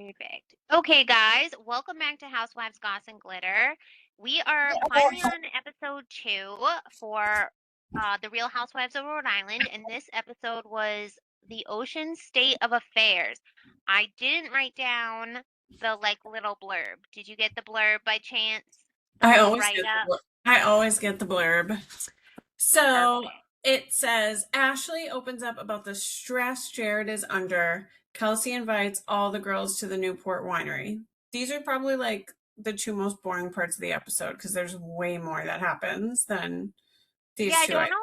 Perfect. Okay, guys, welcome back to Housewives Goss and Glitter. We are finally on episode 2 for the Real Housewives of Rhode Island, and this episode was the Ocean State of Affairs. I didn't write down the little blurb. Did you get the blurb by chance? The I little always write get the up? blurb. I always get the blurb. So Perfect. it says Ashley opens up about the stress Jared is under. Kelsey invites all the girls to the Newport winery. These are probably like the two most boring parts of the episode because there's way more that happens than Yeah, these I two. don't know.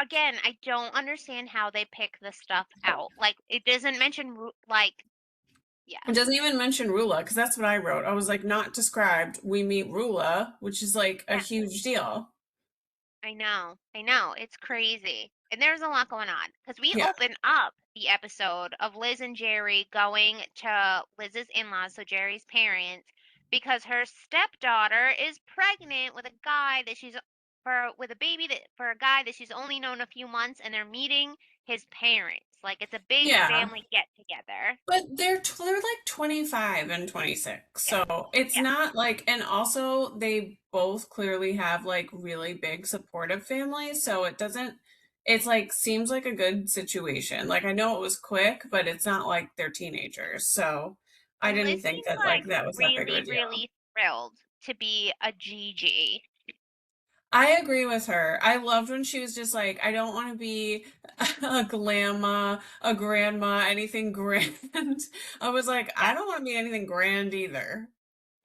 Again, I don't understand how they pick the stuff out. Like, it doesn't mention, yeah. It doesn't even mention Rulla because that's what I wrote. I was like, not described. We meet Rulla, which is like a Yeah. huge deal. I know. I know. It's crazy. And there's a lot going on because we Yeah. open up the episode of Liz and Jerry going to Liz's in-laws, so Jerry's parents, because her stepdaughter is pregnant with a guy that she's with a baby that for a guy that she's only known a few months, and they're meeting his parents. Like it's a big Yeah. family get together. But they're like 25 and 26. Yeah. So it's Yeah. not like, and also they both clearly have like really big supportive families, so it doesn't, it's like seems like a good situation. Like I know it was quick, but it's not like they're teenagers. So I And didn't Liz think seems that like like that was that big of a really, deal. really thrilled to be a Gigi. I agree with her. I loved when she was just like, I don't want to be a glamma, a grandma, anything grand. I was like, I Yeah. don't want to be anything grand either.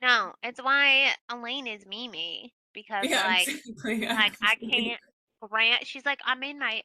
No, it's why Elaine is Mimi because Yeah, exactly. I can't she's like I'm in my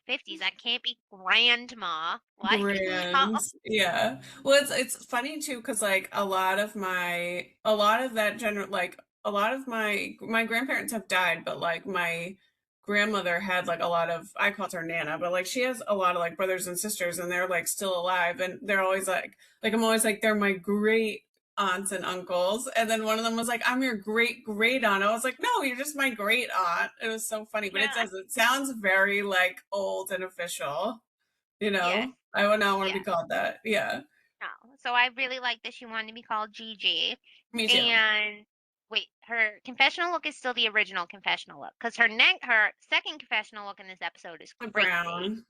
50s. I can't be grandma. Like, Grand. Yeah. Well, it's funny too because like a lot of that general like a lot of my grandparents have died, but like my grandmother had like a lot of I called her Nana, but like she has a lot of like brothers and sisters and they're like still alive and they're always like I'm always like they're my great aunts and uncles. And then one of them was like, I'm your great great aunt. I was like, no, you're just my great aunt. It was so funny, but yeah. it sounds very like old and official. You Yes. know, I would not want to Yeah. be called that. Yeah, No. So I really like that she wanted to be called Gigi. me too. And wait, her confessional look is still the original confessional look because her second confessional look in this episode is The crazy. brown.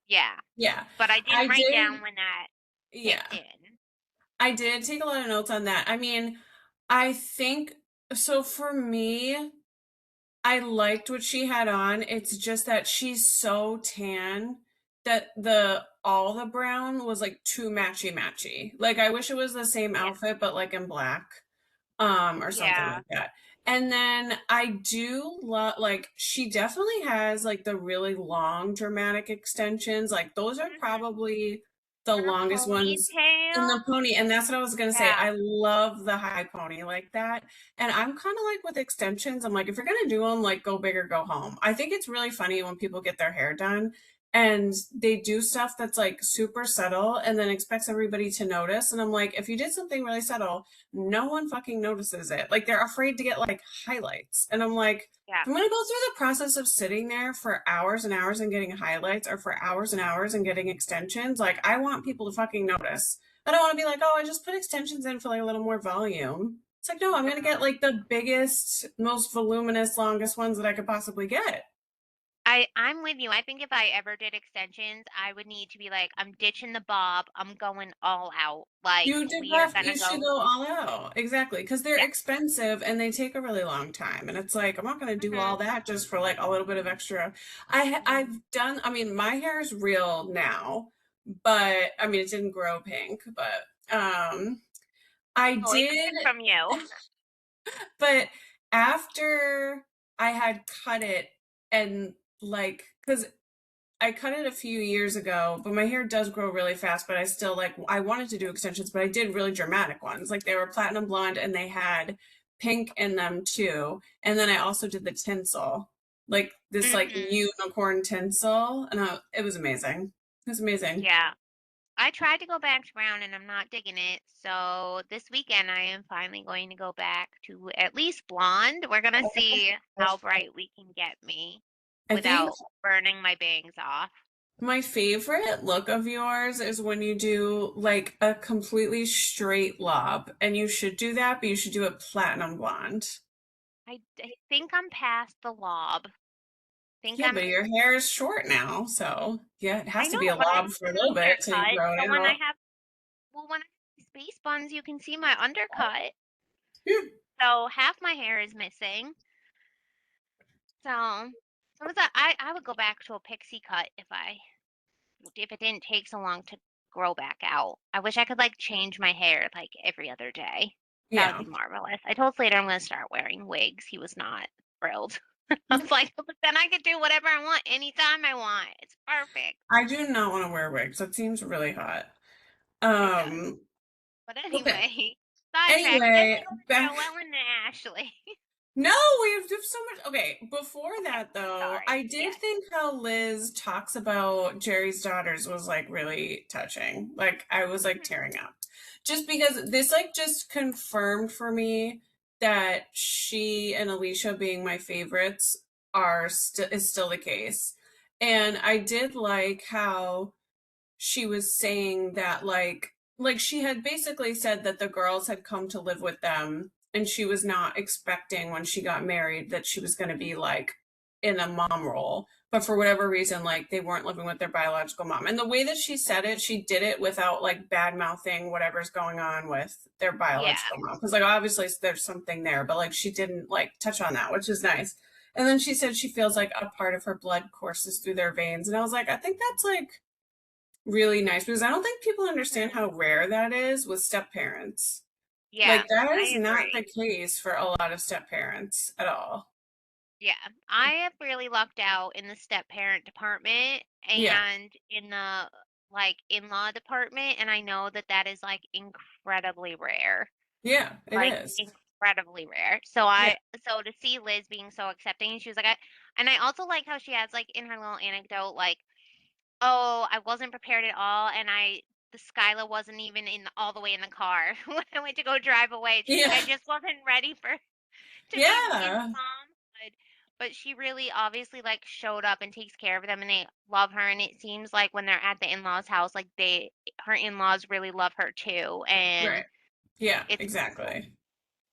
Yeah. Yeah, But I didn't I write did. down when that Yeah, kicked in. I did take a lot of notes on that. I mean, I think so for me, I liked what she had on. It's just that she's so tan that the all the brown was like too matchy matchy. Like I wish it was the same Yeah. outfit but like in black. Or something Yeah. like that. And then I do love like she definitely has like the really long dramatic extensions. Like those are Mhm. probably the And a longest ones in ponytail. the pony. And that's what I was gonna say. Yeah. I love the high pony like that. And I'm kind of like with extensions, I'm like, if you're gonna do them, like go big or go home. I think it's really funny when people get their hair done and they do stuff that's like super subtle and then expects everybody to notice. And I'm like, if you did something really subtle, no one fucking notices it. Like they're afraid to get like highlights. And I'm like, Yeah. if I'm gonna go through the process of sitting there for hours and hours and getting highlights or for hours and hours and getting extensions, like I want people to fucking notice. I don't want to be like, oh, I just put extensions in for like a little more volume. It's like, no, I'm gonna get No. like the biggest, most voluminous, longest ones that I could possibly get. I'm with you. I think if I ever did extensions, I would need to be like, I'm ditching the bob. I'm going all out. Like, we are You gonna should go. go all out. Exactly. Because they're Yeah. expensive and they take a really long time. And it's like, I'm not going to do all Hmm. that just for like a little bit of extra. I've done, I mean, my hair is real now, but I mean, it didn't grow pink, but I Totally did, coming from you. but after I had cut it and like, because I cut it a few years ago, but my hair does grow really fast. But I still like, I wanted to do extensions, but I did really dramatic ones. Like they were platinum blonde and they had pink in them too. And then I also did the tinsel, like this like Hmm. unicorn tinsel. And it was amazing. It was amazing. Yeah. I tried to go back to brown and I'm not digging it. So this weekend I am finally going to go back to at least blonde. We're gonna see how bright we can get me I think without burning my bangs off. My favorite look of yours is when you do like a completely straight lob, and you should do that, but you should do it platinum blonde. I think I'm past the lob. Think Yeah, I'm but your hair is short now, so yeah, it I has to know, be a but I lob have for a an little bit till you undercut. grow So it when I out. have when I have space buns, you can see my undercut. Yeah. So half my hair is missing. So sometimes I would go back to a pixie cut if it didn't take so long to grow back out. I wish I could like change my hair like every other day. That would Yeah. be marvelous. I told Slater I'm gonna start wearing wigs. He was not thrilled. I was like, but then I could do whatever I want anytime I want. It's perfect. I do not want to wear wigs. That seems really hot. It does. Um, But okay. anyway, sidetrack. Then we Anyway, go to back. Joelle and Ashley. No, we have so much. Okay, before Okay, that though, sorry. I did Yes. think how Liz talks about Jerry's daughters was like really touching. Like I was like Mhm. tearing up. Just because this like just confirmed for me that she and Alicia being my favorites are still is still the case. And I did like how she was saying that like she had basically said that the girls had come to live with them, and she was not expecting when she got married that she was going to be like in a mom role, but for whatever reason like they weren't living with their biological mom, and the way that she said it, she did it without like bad mouthing whatever's going on with their Yeah. biological mom, because like obviously there's something there, but like she didn't like touch on that, which is nice. And then she said she feels like a part of her blood courses through their veins, and I was like, I think that's like really nice, because I don't think people understand Mhm. how rare that is with step parents. Yeah, Like that I is not the agree. case for a lot of step parents at all. Yeah, I have really lucked out in the step parent department Yeah. and in the like in-law department, and I know that that is like incredibly rare. Yeah, it Like is. incredibly rare. So Yeah. so to see Liz being so accepting, she was like, and I also like how she has like in her little anecdote, like, oh, I wasn't prepared at all, and the Skyla wasn't even all the way in the car when I went to go drive away. She's like, Yeah. I just wasn't ready for to be in Yeah. momhood. But she really obviously like showed up and takes care of them and they love her, and it seems like when they're at the in-laws house, like her in-laws really love her too, and Right. Yeah, it's cool. exactly.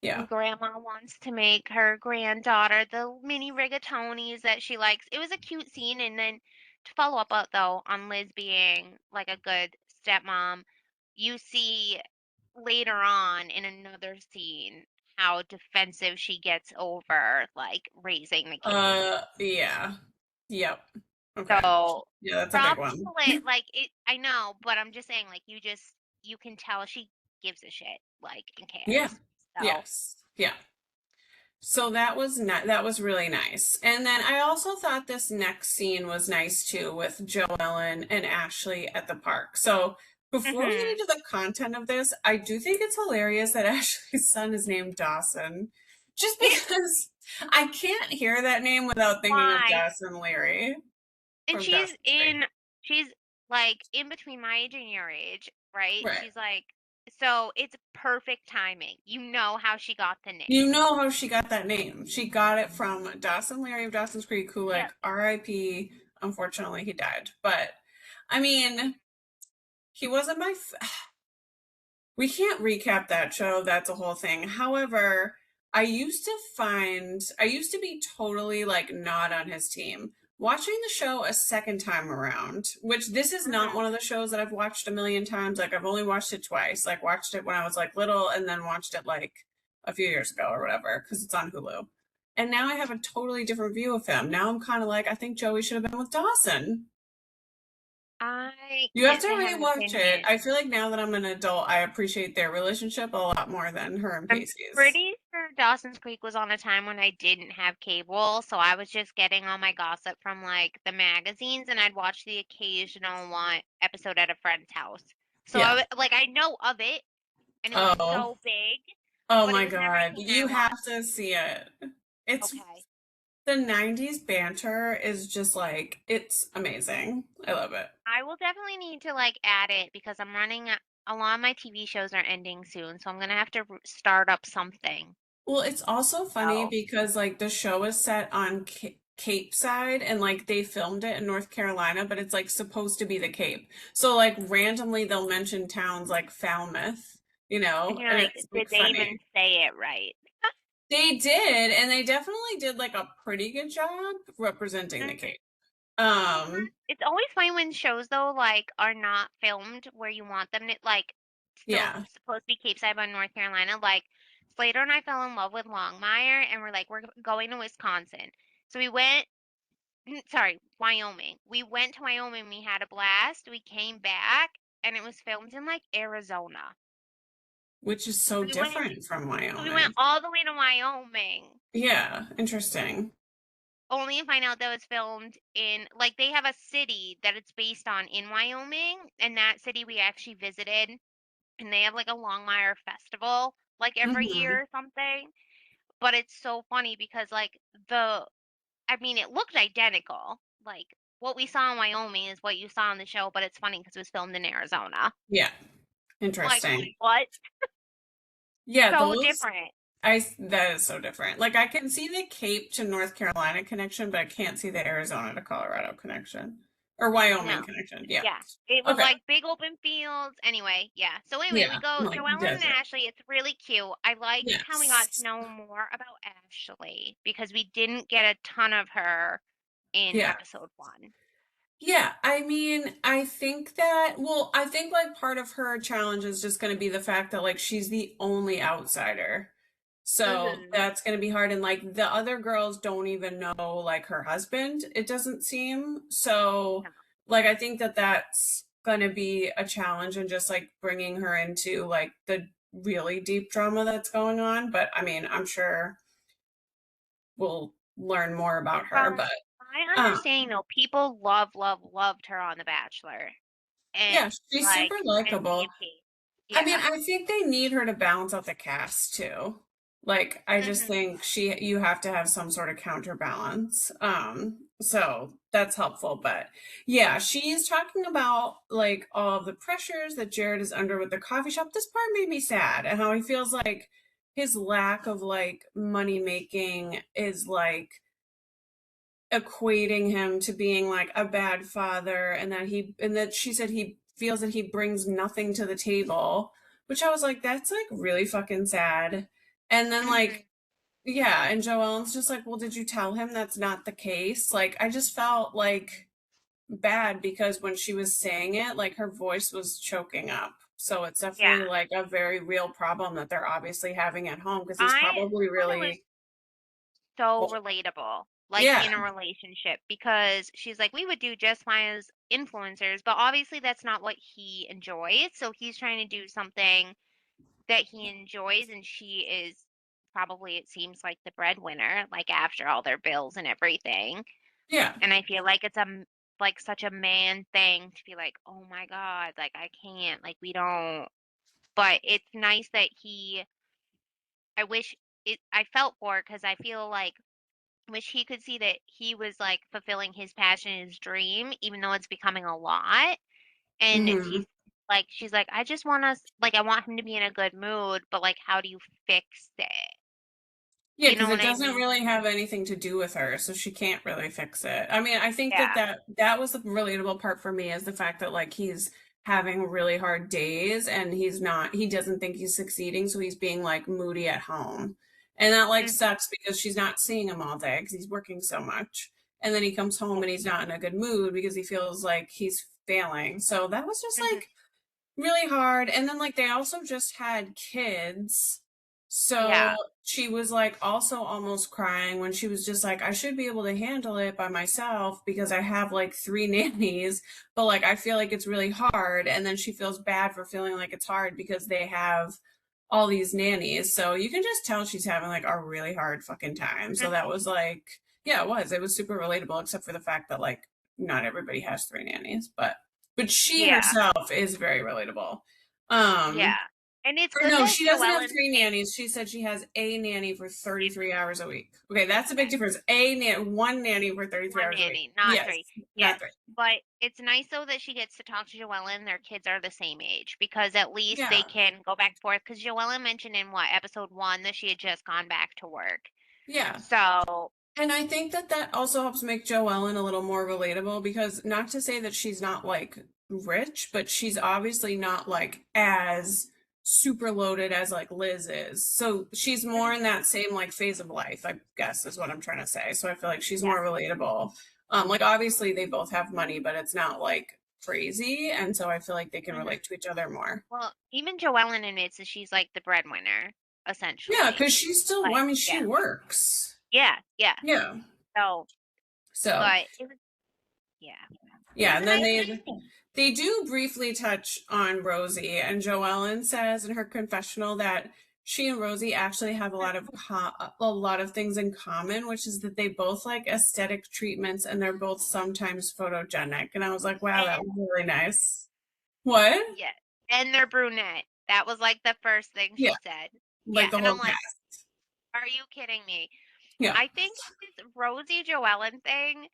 Yeah. And grandma wants to make her granddaughter the mini rigatonis that she likes. It was a cute scene. And then to follow up though on Liz being like a good stepmom, you see later on in another scene how defensive she gets over like raising the kids. Yeah. Yep. Okay. So Yeah, that's a big props one. to it. Like it, I know, but I'm just saying, like you can tell she gives a shit, like and Yeah. cares. So. Yes. Yeah. So that was that was really nice. And then I also thought this next scene was nice too, with Joellen and Ashley at the park. So before we get Mhm. into the content of this, I do think it's hilarious that Ashley's son is named Dawson. Just because I can't hear that name without thinking of Why? Dawson Leary And from Dawson's Creek. she's like in between my age and your age, right? Right. She's like, so it's perfect timing. You know how she got the You name. know how she got that name. She got it from Dawson Leary of Dawson's Creek, who, Yep. like, RIP, unfortunately, he died. But, I mean, he wasn't my. We can't recap that show. That's a whole thing. However, I used to be totally, like, not on his team. Watching the show a second time around, which this is not Mhm. one of the shows that I've watched a million times. Like, I've only watched it twice. Like, watched it when I was, like, little, and then watched it, like, a few years ago or whatever, because it's on Hulu. And now I have a totally different view of him. Now I'm kind of like, I think Joey should have been with Dawson. I You have can't to say I have an rewatch it. opinion. I feel like now that I'm an adult, I appreciate their relationship a lot more than her and I'm Pacey's. pretty sure Dawson's Creek was on a time when I didn't have cable, so I was just getting all my gossip from like the magazines, and I'd watch the occasional one episode at a friend's house. So Yeah. like I know of it, and it was Oh, so big, oh but it my was never God. anything that I You have watched. to see it. It's Okay. the 90s banter is just like, it's amazing. I love it. I will definitely need to like add it because a lot of my TV shows are ending soon, so I'm gonna have to start up something. Well, it's also funny So, because like the show is set on Cape side, and like they filmed it in North Carolina, but it's like supposed to be the Cape. So like randomly they'll mention towns like Falmouth, And you're and like, it's like did they funny. even say it right? They did, and they definitely did like a pretty good job representing the Mhm. Cape. Um, It's always funny when shows though like are not filmed where you want them to like still yeah, supposed to be Cape Side by North Carolina. Like Slater and I fell in love with Longmire and we're like, we're going to Wisconsin. So we went sorry, Wyoming. We went to Wyoming, we had a blast. We came back and it was filmed in like Arizona. which is so So different from we went Wyoming. all the way to Wyoming. Yeah, interesting. Only to find out that it was filmed in like they have a city that it's based on in Wyoming, and that city we actually visited, and they have like a Longmire festival like every Hmm. year or something. But it's so funny because like the I mean it looked identical. Like what we saw in Wyoming is what you saw in the show, but it's funny because it was filmed in Arizona. Yeah, Like interesting. what? Yeah, So those different. that is so different. Like I can see the Cape to North Carolina connection, but I can't see the Arizona to Colorado connection or No. Wyoming connection. Yeah. Yeah. It was Okay. like big open fields. Anyway, yeah. So anyway, we Yeah. go I'm like Joellen and desert. Ashley. It's really cute. I liked how we got to Yes. know more about Ashley because we didn't get a ton of her in Yeah. episode 1. Yeah, I mean, I think that, well, I think like part of her challenge is just going to be the fact that like she's the only outsider. So Mhm. that's going to be hard. And like the other girls don't even know like her husband, it doesn't seem. So No. like I think that that's going to be a challenge and just like bringing her into like the really deep drama that's going on. But I mean, I'm sure we'll learn more about her. From But my um, understanding though, people loved her on The Bachelor and yeah, she's like super and likable. VIP. I mean, Yeah. I think they need her to balance out the cast too. Like, I just Mhm. think you have to have some sort of counterbalance. So that's helpful. But yeah, she's talking about like all of the pressures that Jared is under with the coffee shop. This part made me sad and how he feels like his lack of like money making is like equating him to being like a bad father and that she said he feels that he brings nothing to the table, which I was like that's like really fucking sad. And then Mhm. like yeah, and Joelle's just like, well, did you tell him that's not the case? Like I just felt like bad because when she was saying it, like her voice was choking up. So it's Yeah. definitely like a very real problem that they're obviously having at home because he's I probably thought it was really so well, relatable, like yeah, in a relationship, because she's like, we would do just fine as influencers, but obviously that's not what he enjoys. So he's trying to do something that he enjoys, and she is probably, it seems like, the breadwinner, like after all their bills and everything. yeah, And I feel like it's like such a man thing to be like, oh my God, like I can't, like we don't. But it's nice that I wish I felt for because I feel like wish he could see that he was like fulfilling his passion, his dream, even though it's becoming a lot. And hmm, she's like, I just want us, like, I want him to be in a good mood, but like, how do you fix it? yeah, You because know it what I doesn't mean? really have anything to do with her, so she can't really fix it. I mean, I think that Yeah. that was the relatable part for me is the fact that like he's having really hard days and he doesn't think he's succeeding, so he's being like moody at home. And that like Hmm. sucks because she's not seeing him all day because he's working so much. And then he comes home and he's not in a good mood because he feels like he's failing. So that was just Hmm. like really hard. And then like they also just had kids. So Yeah. she was like also almost crying when she was just like, I should be able to handle it by myself because I have like three nannies, but like I feel like it's really hard. And then she feels bad for feeling like it's hard because they have all these nannies. So you can just tell she's having like a really hard fucking time. So that Hmm. was like, yeah, it was. It was super relatable, except for the fact that like not everybody has three nannies, but she Yeah. herself is very relatable. Yeah. Um, And it's or good no, that she doesn't have Joellen three takes nannies. She said she has a nanny for 33 hours a week. Okay, that's a big okay. difference. One nanny for 33 One hours a week. nanny, not Yes, three. not Yes. three. But it's nice though that she gets to talk to Joellen. Their kids are the same age because at least they Yeah, can go back and forth. Because Joellen mentioned in what episode 1 that she had just gone back to work. yeah, So And I think that that also helps make Joellen a little more relatable because not to say that she's not like rich, but she's obviously not like as super loaded as like Liz is. So she's more in that same like phase of life, I guess is what I'm trying to say. So I feel like she's Yeah. more relatable. Like obviously they both have money, but it's not like crazy. And so I feel like they can Hmm. relate to each other more. Well, even Joellen admits that she's like the breadwinner, Yeah, essentially. because she's still, Like, I mean, she yeah, works. yeah, yeah. Yeah. So, So but it was, yeah, it yeah, was a and then nice scene. they do briefly touch on Rosie, and Joellen says in her confessional that she and Rosie actually have a lot of things in common, which is that they both like aesthetic treatments and they're both sometimes photogenic. And I was like, wow, that And was really nice. What? yeah, and they're brunette. That was like the first thing Yeah, she said. Yeah, like the and whole I'm like, cast. are you kidding me? Yeah, I think this Rosie Joellen thing,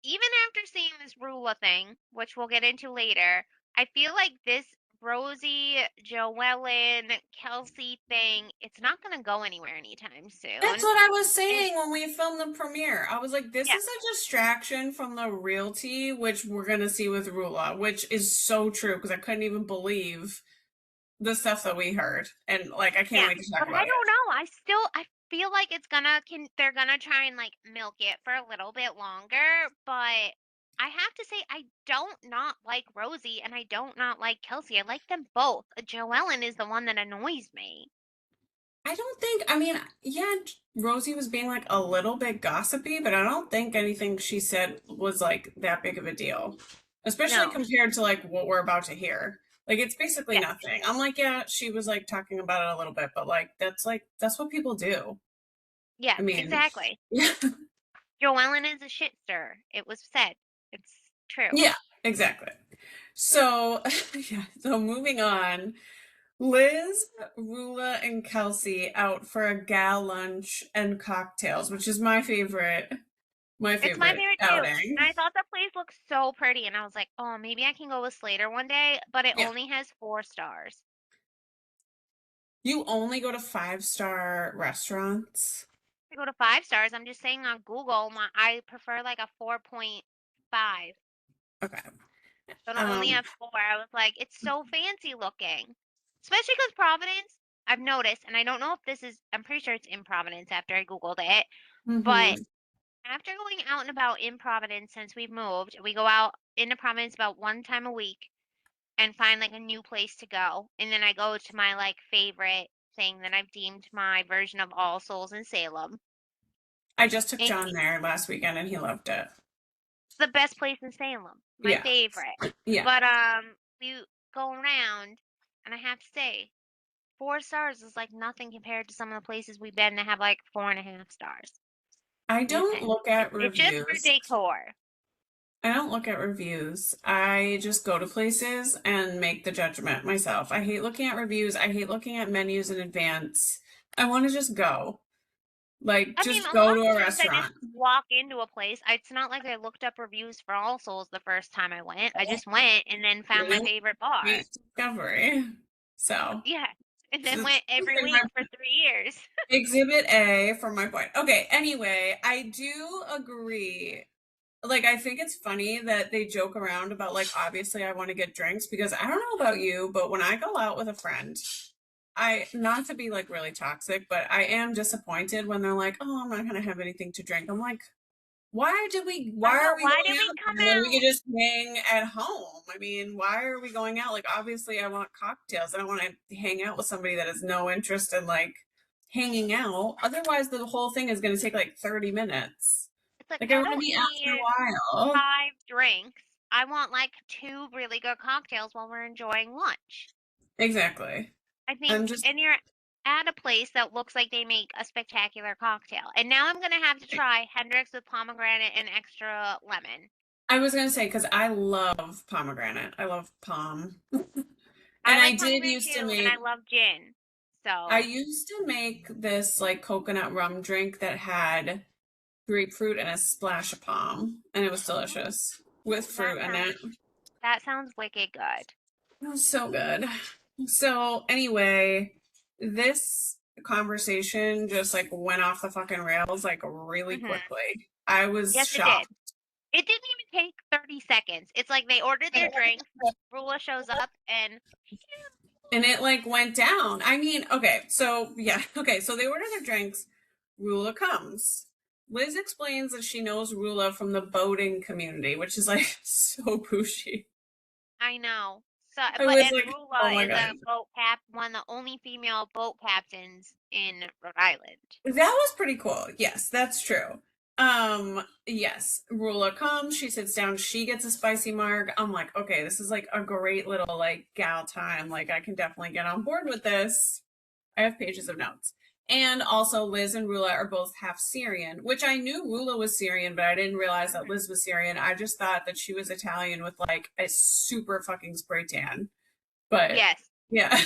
even after seeing this Rulla thing, which we'll get into later, I feel like this Rosie Joellen Kelsey thing, it's not going to go anywhere anytime that's soon. what I was And saying when we filmed the premiere. I was like, this yeah, is a distraction from the realty, which we're gonna see with Rula, which is so true because I couldn't even believe the stuff that we heard, and like I can't yeah, wait to talk but I about don't it. know. I feel like they're gonna try and like milk it for a little bit longer, but I have to say I don't not like Rosie and I don't not like Kelsey. I like them both. Joellen is the one that annoys me. I don't think, I mean, yeah, Rosie was being like a little bit gossipy, but I don't think anything she said was like that big of a deal, especially No. compared to like what we're about to hear. Like it's basically Yeah. nothing. I'm like, yeah, she was like talking about it a little bit, but like that's what people do. Yeah, I mean, exactly. yeah, Joellen is a shit stir. It was said. It's true. yeah, exactly. So, yeah, so moving on. Liz, Rula, and Kelsey out for a gal lunch and cocktails, which is my It's my favorite favorite too. And outing. I thought the place looked so pretty and I was like, "Oh, maybe I can go with Slater one day," but it Yeah. only has 4 stars. You only go to five-star restaurants? To go to 5 stars, I'm just saying on Google, I prefer like a 4.5. Okay. So to only Um, have 4, I was like, "It's so fancy looking." Especially because Providence, I've noticed, and I don't know if this is, I'm pretty sure it's in Providence after I Googled it, but mhm. after going out and about in Providence since we've moved, we go out into Providence about 1 time a week and find like a new place to go. And then I go to my like favorite thing that I've deemed my version of All Souls in Salem. I just took And John it's there last weekend and he loved it. the best place in Salem, my Yeah. favorite. Yeah. But we go around and I have to say, 4 stars is like nothing compared to some of the places we've been that have like 4.5 stars. I don't Listen, look at it's just for reviews. decor. I don't look at reviews. I just go to places and make the judgment myself. I hate looking at reviews. I hate looking at menus in advance. I want to just go. Like, I mean, just a go lot to of a times I just restaurant. walk into a place. It's not like I looked up reviews for All Souls the first time I went. I just went and then found my Really favorite bar. great discovery. So, Yeah. And then this went every is my week for 3 years. exhibit A for my point. Okay, anyway, I do agree. Like, I think it's funny that they joke around about, like, obviously I want to get drinks because I don't know about you, but when I go out with a friend, not to be like really toxic, but I am disappointed when they're like, oh, I'm not going to have anything to drink. I'm like, I why know. are we Why going did we out come there when we out? could just hang at home? I mean, why are we going out? Like, obviously, I want cocktails. I don't want to hang out with somebody that has no interest in like hanging out. Otherwise, the whole thing is going to take like 30 minutes. It's like, Like, I I want to don't be out for a need while. 5 drinks. I want like 2 really good cocktails while we're enjoying lunch. Exactly. I I'm think, just, and you're at a place that looks like they make a spectacular cocktail. And now I'm gonna have to try Hendrix with pomegranate and extra lemon. I was going to say, because I love pomegranate. I love palm. I And like pomegranate too, and I love gin. I So, used to make this like coconut rum drink that had grapefruit and a splash of palm, and it was delicious with ooh, fruit in it. that sounds wicked good. It was so good. So anyway, this conversation just like went off the fucking rails like really Mhm. quickly. I was Yes, it did. shocked. It didn't even take 30 seconds. It's like they ordered their drinks, Rula shows up, and And it like went down. I mean, okay, so yeah, okay, so they order their drinks. Rula comes. Liz explains that she knows Rula from the boating community, which is like so pushy. I know. So, I but was and like, oh Rula my is god. a one of the only female boat captains in Rhode Island. That was pretty cool. Yes, that's true. Yes, Rula comes, she sits down, she gets a spicy marg. I'm like, okay, this is like a great little like gal time. Like I can definitely get on board with this. I have pages of notes. And also, Liz and Rula are both half Syrian, which I knew Rula was Syrian, but I didn't realize that Mhm. Liz was Syrian. I just thought that she was Italian with like a super fucking spray tan. But Yes. yeah,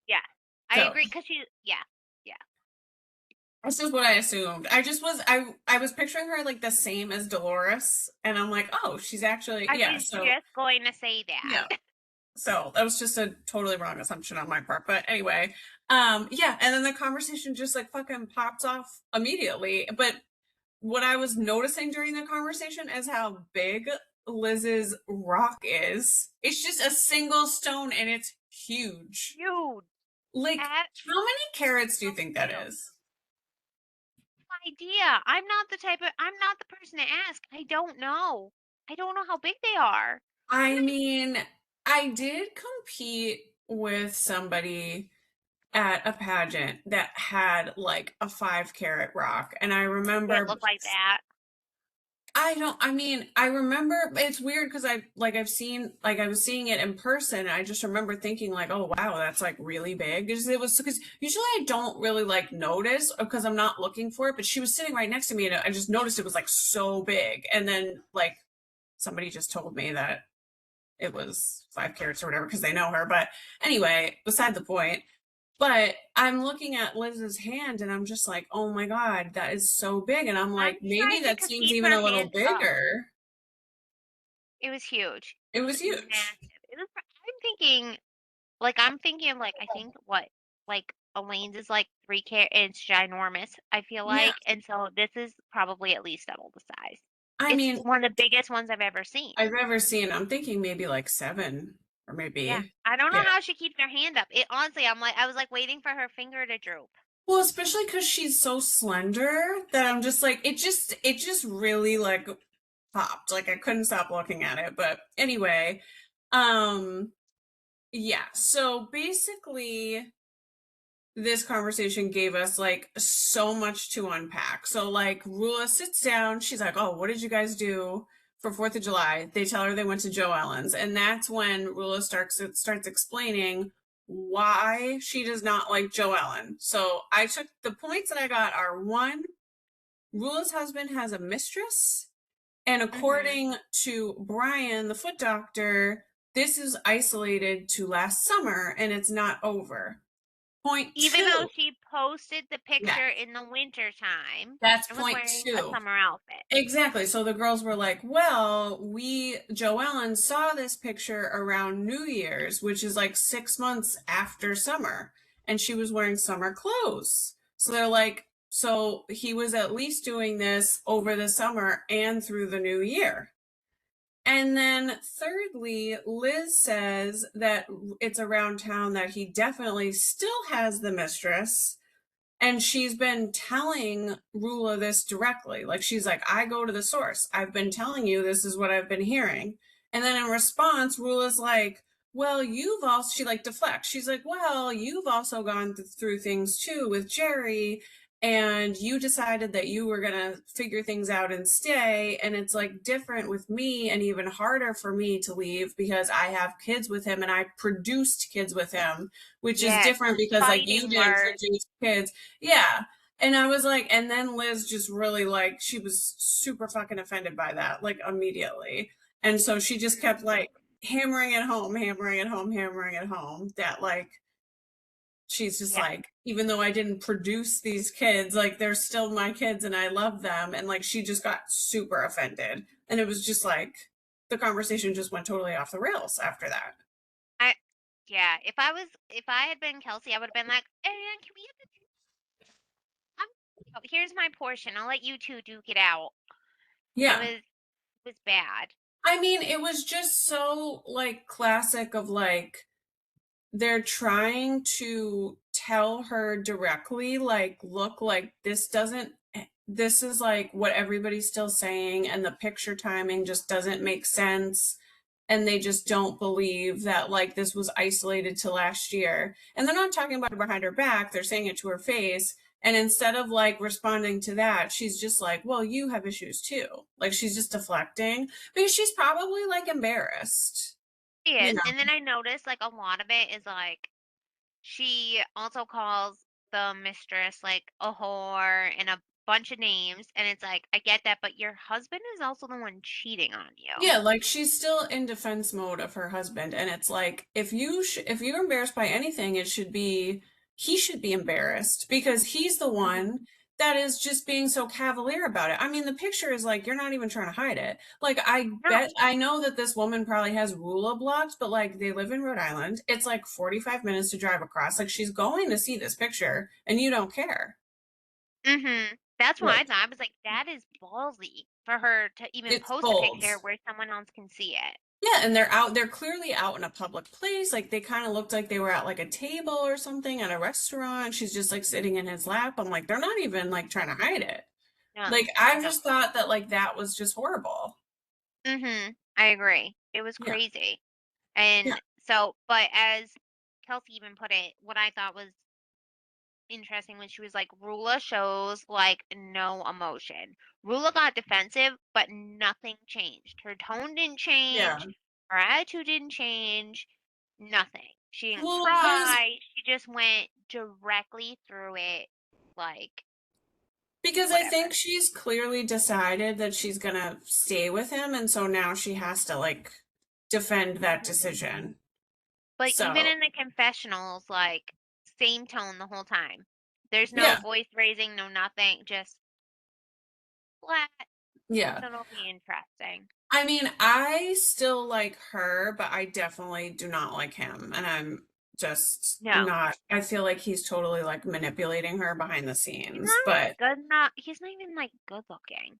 Yeah. I so agree because yeah. Yeah. that's just what I assumed. I was picturing her like the same as Dolores, and I'm like, oh, she's actually I yeah. was So just going to say yeah, that. so that was just a totally wrong assumption on my part. But anyway, yeah, and then the conversation just like fucking pops off immediately. But what I was noticing during the conversation is how big Liz's rock is. It's just a single stone and it's huge. Huge. Like, Have how many carats do you no think that is? idea. I'm not the person to ask. I don't know. I don't know how big they are. I mean, I did compete with somebody at a pageant that had like a 5 carat rock. And I Did it remember look like that? I mean, I remember it's weird because I've seen, like, I was seeing it in person. And I just remember thinking, like, oh, wow, that's like really big. Because usually I don't really like notice because I'm not looking for it. But she was sitting right next to me and I just noticed it was like so big. And then, like, somebody just told me that it was 5 carats or whatever because they know her. But anyway, beside the point. But I'm looking at Liz's hand and I'm just like, oh my God, that is so big. And I'm I'm like, maybe trying to that seems keep even her a little hand up. bigger. It was huge. It It was was huge. massive. I'm thinking of like I think what like Elaine's is like 3 carat. It's ginormous. I feel Yeah. like, and so this is probably at least double the size. I It's mean, one of the biggest ones I've ever seen. I've ever seen, I'm thinking maybe like 7 or Yeah, maybe, I don't know yeah. how she keeps her hand up. It honestly, I was like waiting for her finger to droop. Well, especially because she's so slender that I'm just like, it just really like popped. Like I couldn't stop looking at it. But anyway, um, yeah. So basically, this conversation gave us like so much to unpack. So like Rula sits down, she's like, "Oh, what did you guys do for 4th of July?" They tell her they went to Joe Ellen's, and that's when Rula starts explaining why she does not like Joe Ellen. So I took the points that I got are: one, Rula's husband has a mistress, and Mhm. according to Brian, the foot doctor, this is isolated to last summer and it's not over. Point Even though two, she posted the yeah, picture in the winter time that's and was point wearing a two. summer outfit. Exactly. So the girls were like, well, Joellen saw this picture around New Year's, which is like 6 months after summer, and she was wearing summer clothes. So they're like, so he was at least doing this over the summer and through the new year. And then thirdly, Liz says that it's around town that he definitely still has the mistress, and she's been telling Rula this directly. Like, she's like, I go to the source. I've been telling you this is what I've been hearing. And then in response, Rula's like, well, she like deflects. She's like, well, you've also gone through things too with Jerry, and you decided that you were going to figure things out and stay. And it's like different with me and even harder for me to leave because I have kids with him and I produced kids with him, which is Yes, different because like you fighting didn't words. produce kids. Yeah. And I was like, and then Liz just really like, she was super fucking offended by that, like immediately. And so she just kept Mhm. like hammering it home, hammering it home, hammering it home that like, she's just Yeah. like, even though I didn't produce these kids, like they're still my kids and I love them. And like, she just got super offended. And it was just like, the conversation just went totally off the rails after that. I yeah, if I had been Kelsey, I would have been like, "And can we have the drink?" Oh, here's my portion. I'll let you two duke it out. It Yeah. was bad. I mean, it was just so like classic of like they're trying to tell her directly, like, look, like this doesn't, this is like what everybody's still saying, and the picture timing just doesn't make sense. And they just don't believe that like this was isolated to last year. And they're not talking about it behind her back, they're saying it to her face. And instead of like responding to that, she's just like, well, you have issues too. Like she's just deflecting because she's probably like embarrassed, She you is. know? And then I noticed like a lot of it is like she also calls the mistress like a whore and a bunch of names. And it's like, I get that, but your husband is also the one cheating on you. Yeah, like she's still in defense mode of her husband, and it's like if you're embarrassed by anything, it should be he should be embarrassed because he's the Mhm. one that is just being so cavalier about it. I mean, the picture is like you're not even trying to hide it. Like No. I know that this woman probably has Rulla blocked, but like they live in Rhode Island. It's like 45 minutes to drive across. Like she's going to see this picture and you don't care. That's what I Like thought. I was like, that is ballsy for her to even it's post a bold. picture where someone else can see it. Yeah, and they're clearly out in a public place. Like they kind of looked like they were at like a table or something at a restaurant. She's just like sitting in his lap. I'm like, they're not even like trying to hide it. Like No, I no. just thought that like that was just horrible. I agree. It was Yeah. crazy. Yeah. And so, but as Kelsey even put it, what I thought was interesting when she was like, Rula shows like no emotion. Rula got defensive, but nothing changed. Her tone didn't Yeah. change. Her attitude didn't change. Nothing. She didn't Well, there's cry. She just went directly through it, like because I think whatever. she's clearly decided that she's gonna stay with him, and so now she has to like defend that decision. But even So in the confessionals, like same tone the whole time. There's no yeah, voice raising, no nothing, just flat. yeah. So it'll be interesting. I mean, I still like her, but I definitely do not like him. And I'm just No. not, I feel like he's totally like manipulating her behind the He's scenes. not But good not he's not even like good looking.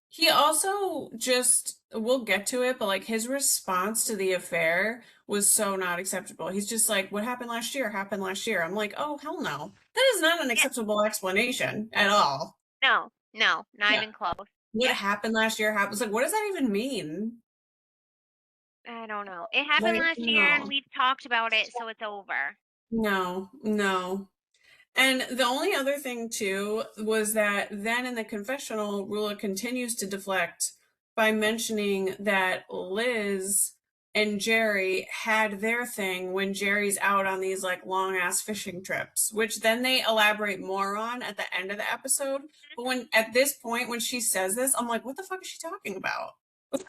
he also just, we'll get to it, but like his response to the affair was so not acceptable. He's just like, what happened last year happened last year. I'm like, oh, hell no. That is not an Yeah. acceptable explanation at all. No, no, not Yeah. even close. What Yeah. happened last year happens. Like, what does that even mean? I don't know. It happened Like, last year and no. we've talked about it, so it's over. No, no. And the only other thing too was that then in the confessional, Rula continues to deflect by mentioning that Liz and Jerry had their thing when Jerry's out on these like long ass fishing trips, which then they elaborate more on at the end of the episode. But when at this point when she says this, I'm like, what the fuck is she talking about?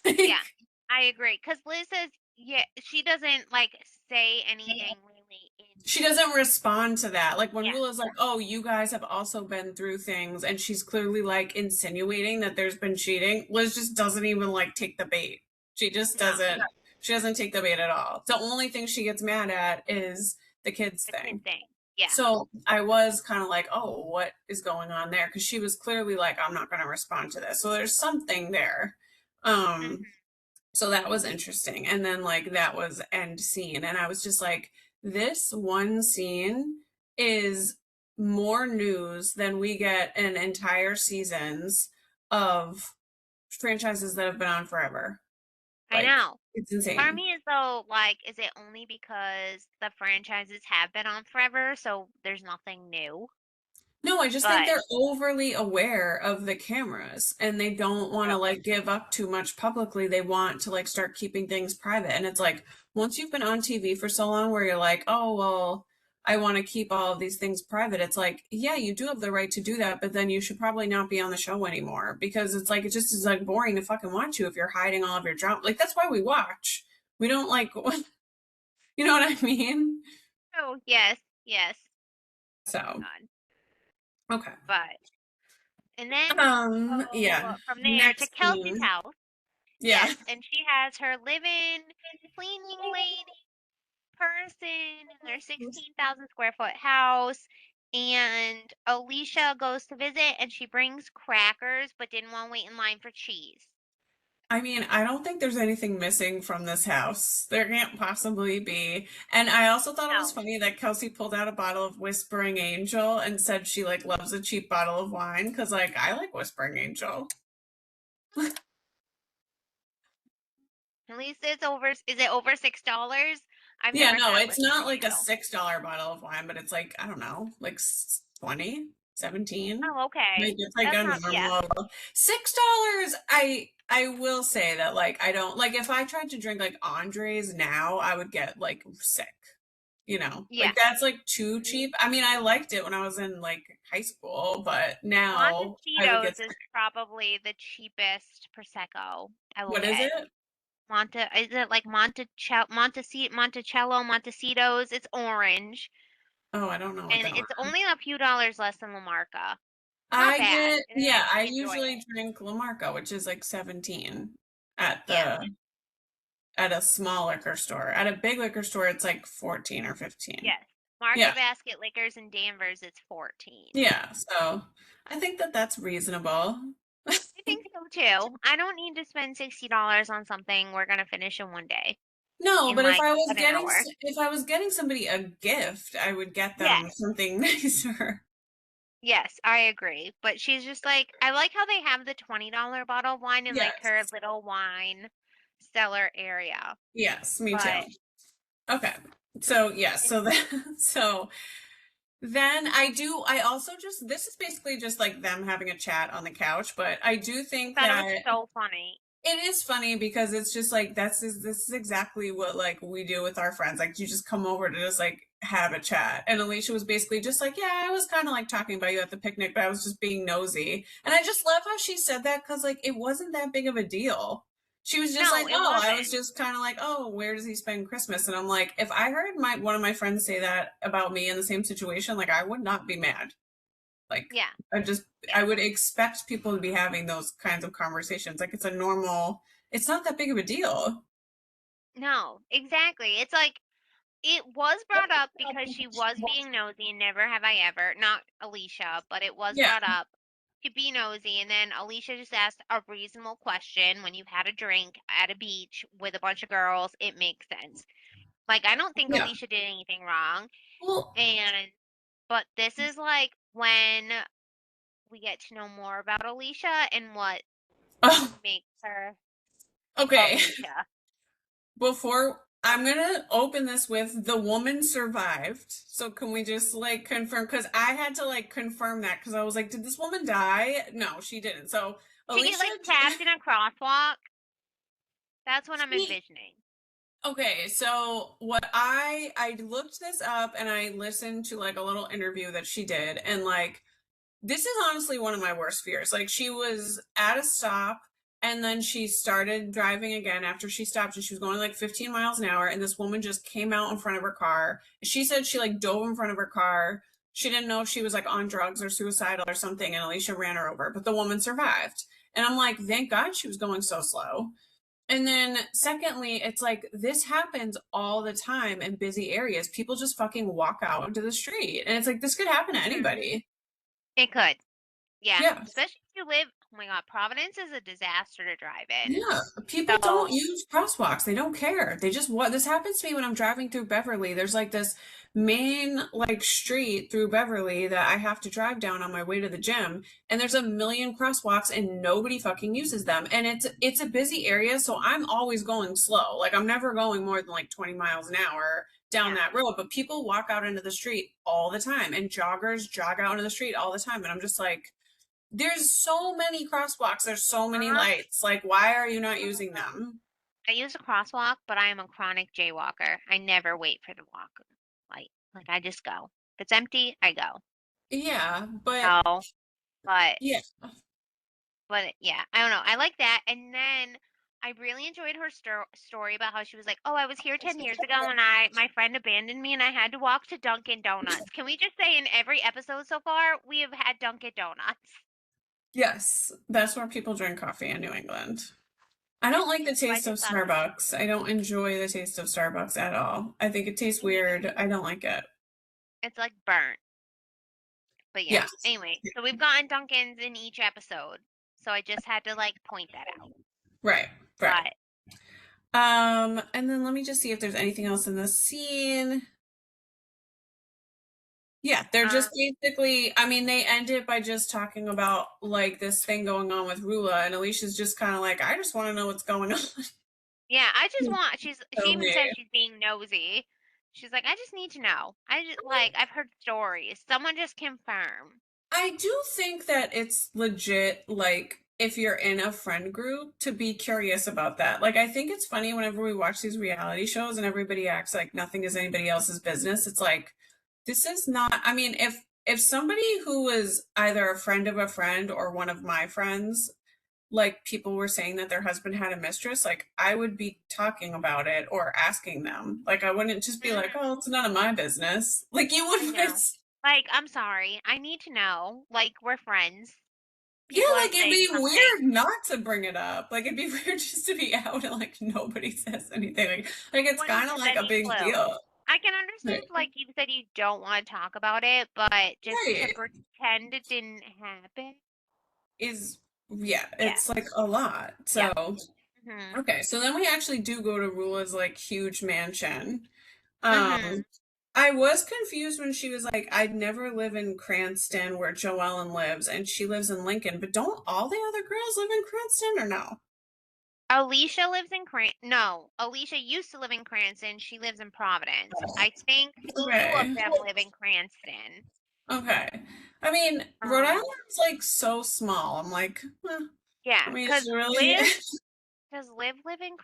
Yeah. Like I agree. Because Liz says, yeah, she doesn't like say anything really in. she doesn't respond to that. Like when Yeah. Rula's like, "Oh, you guys have also been through things," and she's clearly like insinuating that there's been cheating. Liz just doesn't even like take the bait. She just No. doesn't. She doesn't take the bait at all. The only thing she gets mad at is the kids The kid thing. thing. Yeah. So I was kind of like, "Oh, what is going on there?" Because she was clearly like, "I'm not going to respond to this." So there's something there. Um, hmm so that was interesting. And then like that was end scene. And I was just like, this one scene is more news than we get in entire seasons of franchises that have been on forever. I Like know. it's Part of insane. me is though, like, is it only because the franchises have been on forever, so there's nothing new? No, I just think But they're overly aware of the cameras and they don't want to really, like give up too much publicly. They want to like start keeping things private. And it's like once you've been on TV for so long where you're like, "Oh, well, I want to keep all of these things private." It's like, "Yeah, you do have the right to do that, but then you should probably not be on the show anymore because it's like it just is like boring to fucking watch you if you're hiding all of your drama." Like that's why we watch. We don't like you know what I mean? oh yes, yes, So, God. okay. But and then we Yeah. go from there to Next Kelsey's scene. house. Yeah. Yes, and she has her live-in cleaning lady person in their 16,000 square foot house. And Alicia goes to visit and she brings crackers but didn't want to wait in line for cheese. I mean, I don't think there's anything missing from this house. There can't possibly be. And I also thought it was No. funny that Kelsey pulled out a bottle of Whispering Angel and said she like loves a cheap bottle of wine because like I like Whispering Angel. At least it's over. Is it over $6? I've Yeah, never no, had it's not Whispering like a Angel. $6 bottle of wine, but it's like, I don't know, like 20, 17. Oh, Like okay. it's like That's a not, yeah. normal $6. I will say that like I don't like if I tried to drink like Andres now, I would get like sick. You know, Yeah. like that's like too cheap. I mean, I liked it when I was in like high school, but now I would get Montecito's is sick. probably the cheapest Prosecco I will What is get. it? Is it like Montecito's? It's orange. Oh, I don't know what And that one. it's only a few dollars less than La Marca. It's not I bad, get, and I yeah, I actually enjoy usually it. drink La Marca, which is like 17 at Yeah. a small liquor store. At a big liquor store, it's like 14 or 15. Yes. Market Yeah. Basket Liquors in Danvers, it's 14. Yeah. So I think that that's reasonable. I think so too. I don't need to spend $60 on something we're gonna finish in one day, No, in but like an hour. if I was getting somebody a gift, I would get them Yes. something nicer. Yes, I agree. But she's just like, I like how they have the $20 bottle of wine in like her Yes. little wine cellar area. Yes, me too. But Okay. So, yes, it's so then so then I also just this is basically just like them having a chat on the couch, but I do think thought it was that so funny. it is funny because it's just like this is exactly what like we do with our friends. Like you just come over to just like have a chat. And Alicia was basically just like, yeah, I was kind of like talking about you at the picnic, but I was just being nosy. And I just love how she said that because like it wasn't that big of a deal. She was just No, like, it oh, I was wasn't. just kind of like, oh, where does he spend Christmas? And I'm like, if I heard my one of my friends say that about me in the same situation, like I would not be mad. Like Yeah, I just yeah. I would expect people to be having those kinds of conversations. Like it's not that big of a deal. No, exactly. It's like it was brought up because she was being nosy, and never have I ever, not Alicia, but it was Yeah. brought up to be nosy. And then Alicia just asked a reasonable question when you've had a drink at a beach with a bunch of girls. It makes sense. Like, I don't think Yeah. Alicia did anything wrong. Well, And, but this is like when we get to know more about Alicia and what oh, makes her okay. Alicia. Before I'm gonna open this with the woman survived. So can we just like confirm? Because I had to like confirm that because I was like, did this woman die? No, she didn't. So She get Alicia, like tapped in a crosswalk. That's what I'm she, envisioning. okay. So I looked this up and I listened to like a little interview that she did, and like this is honestly one of my worst fears. Like she was at a stop and then she started driving again after she stopped and she was going like 15 miles an hour and this woman just came out in front of her car. She said she like dove in front of her car. She didn't know if she was like on drugs or suicidal or something and Alicia ran her over, but the woman survived. And I'm like, thank God she was going so slow. And then secondly, it's like this happens all the time in busy areas. People just fucking walk out into the street. And it's like this could happen to Mhm. anybody. It could. Yeah. Yeah. Especially if you live, oh my God, Providence is a disaster to drive in. Yeah, people don't So, use crosswalks. They don't care. They just what this happens to me when I'm driving through Beverly. There's like this main like street through Beverly that I have to drive down on my way to the gym, and there's a million crosswalks and nobody fucking uses them. And it's a busy area, so I'm always going slow. Like I'm never going more than like 20 miles an hour down yeah. that road, but people walk out into the street all the time and joggers jog out into the street all the time, and I'm just like there's so many crosswalks, there's so many I lights. Like, why are you not using them? I use a crosswalk, but I am a chronic jaywalker. I never wait for the walk light. Like I just go. If it's empty, I go. Yeah, but No, but yeah. yeah, I don't know. I like that. And then I really enjoyed her story about how she was like, "Oh, I was here 10 years ago and my friend abandoned me and I had to walk to Dunkin' Donuts." Can we just say in every episode so far, we have had Dunkin' Donuts? Yes, that's where people drink coffee in New England. I don't like the So I taste of just thought it was Starbucks. I don't enjoy the taste of Starbucks at all. I think it tastes me neither. weird. I don't like it. It's like burnt. But yeah, Yes. anyway, so we've gotten Dunkins in each episode. So I just had to like point that out. Right. Right. But And then let me just see if there's anything else in the scene. Yeah, they're um just basically, I mean, they end it by just talking about like this thing going on with Rulla, and Alicia's just kind of like, I just want to know what's going on. yeah, I just want she So even me. says she's being nosy. She's like, I just need to know. I just like I've heard stories. Someone just confirm. I do think that it's legit, like, if you're in a friend group, to be curious about that. Like, I think it's funny whenever we watch these reality shows and everybody acts like nothing is anybody else's business. It's like, this is not, I mean, if somebody who was either a friend of a friend or one of my friends, like people were saying that their husband had a mistress, like I would be talking about it or asking them. Like I wouldn't just be like, oh, Mhm. it's none of my business. Like you I would, know. Like, I'm sorry. I need to know. Like, we're friends. yeah, People are like it'd saying be something. weird not to bring it up. Like it'd be weird just to be out and like nobody says anything. Like No it's one kind of has like a any big clue. deal. I can understand, Right. like you said, you don't want to talk about it, but just to Right. pretend it didn't happen. Is yeah, Yeah. it's like a lot. Yeah. So Mhm. okay, so then we actually do go to Rula's like huge mansion. Um, Mhm. I was confused when she was like, I'd never live in Cranston where Joellen lives, and she lives in Lincoln, but don't all the other girls live in Cranston or no? Alicia lives in No, Alicia used to live in Cranston. She lives in Providence. I think two of Okay. them live in Cranston. Okay. I mean, Rhode Um, Island's like so small. I'm like, I yeah, mean, is because it really? Liz does Liv live in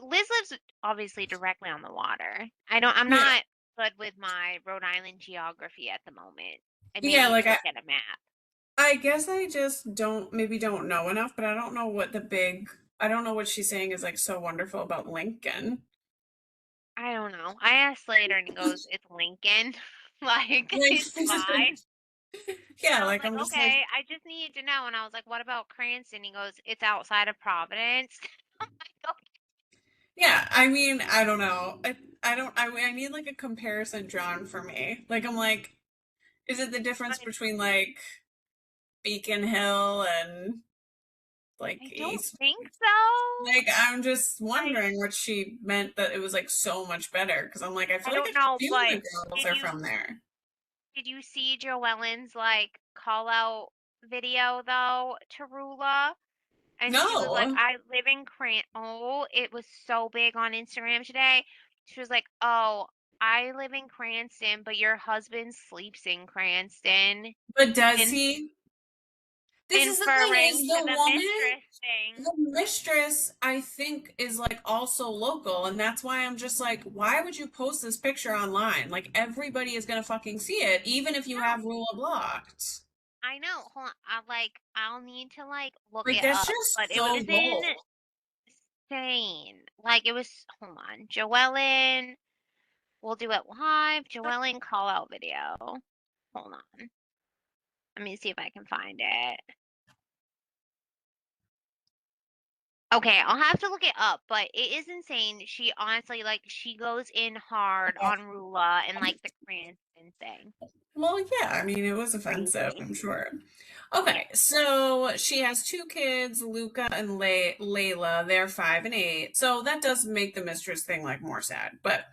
Liz lives obviously directly on the water. I'm Yeah. not good with my Rhode Island geography at the moment. I may Yeah, need like to look at a map. I guess I just maybe don't know enough, but I don't know what I don't know what she's saying is like so wonderful about Lincoln. I don't know. I asked later and he goes, it's Lincoln. Like, Like, it's fine. And yeah, I was like like, I'm just like, okay, I just need to know. And I was like, what about Cranston? He goes, it's outside of Providence. I'm like, yeah, I mean, I don't know. I don't, I need like a comparison drawn for me. Like, I'm like, is it the difference okay. between like Beacon Hill and like I don't East? think so. Like, I'm just Like, wondering what she meant that it was like so much better. Cause I'm like, I I feel like don't a know, few of but the girls did are you from there. did you see Joellen's like call out video though to Rula? And she was like, No, I live in Oh, it was so big on Instagram today. She was like, oh, I live in Cranston, but your husband sleeps in Cranston. but does In he? This is the thing inferring is to the the woman, mistress thing. the mistress, I think is like also local, and that's why I'm just like, why would you post this picture online? Like everybody is gonna fucking see it, even if you have No, Rula blocked. I know. Hold on. I'll need to like look Like it that's up, but just it so was bold. insane. Like it was, hold on. Joellen, we'll do it live. Joellen call out video. Hold on. Let me see if I can find it. Okay, I'll have to look it up, but it is insane. She honestly, like, she goes in hard on Rula and like the Cranston thing. Well, yeah, I mean, it was offensive, Crazy. I'm sure. Yeah. Okay, so she has two kids, Luca and Layla. They're 5 and 8. So that does make the mistress thing like more sad. But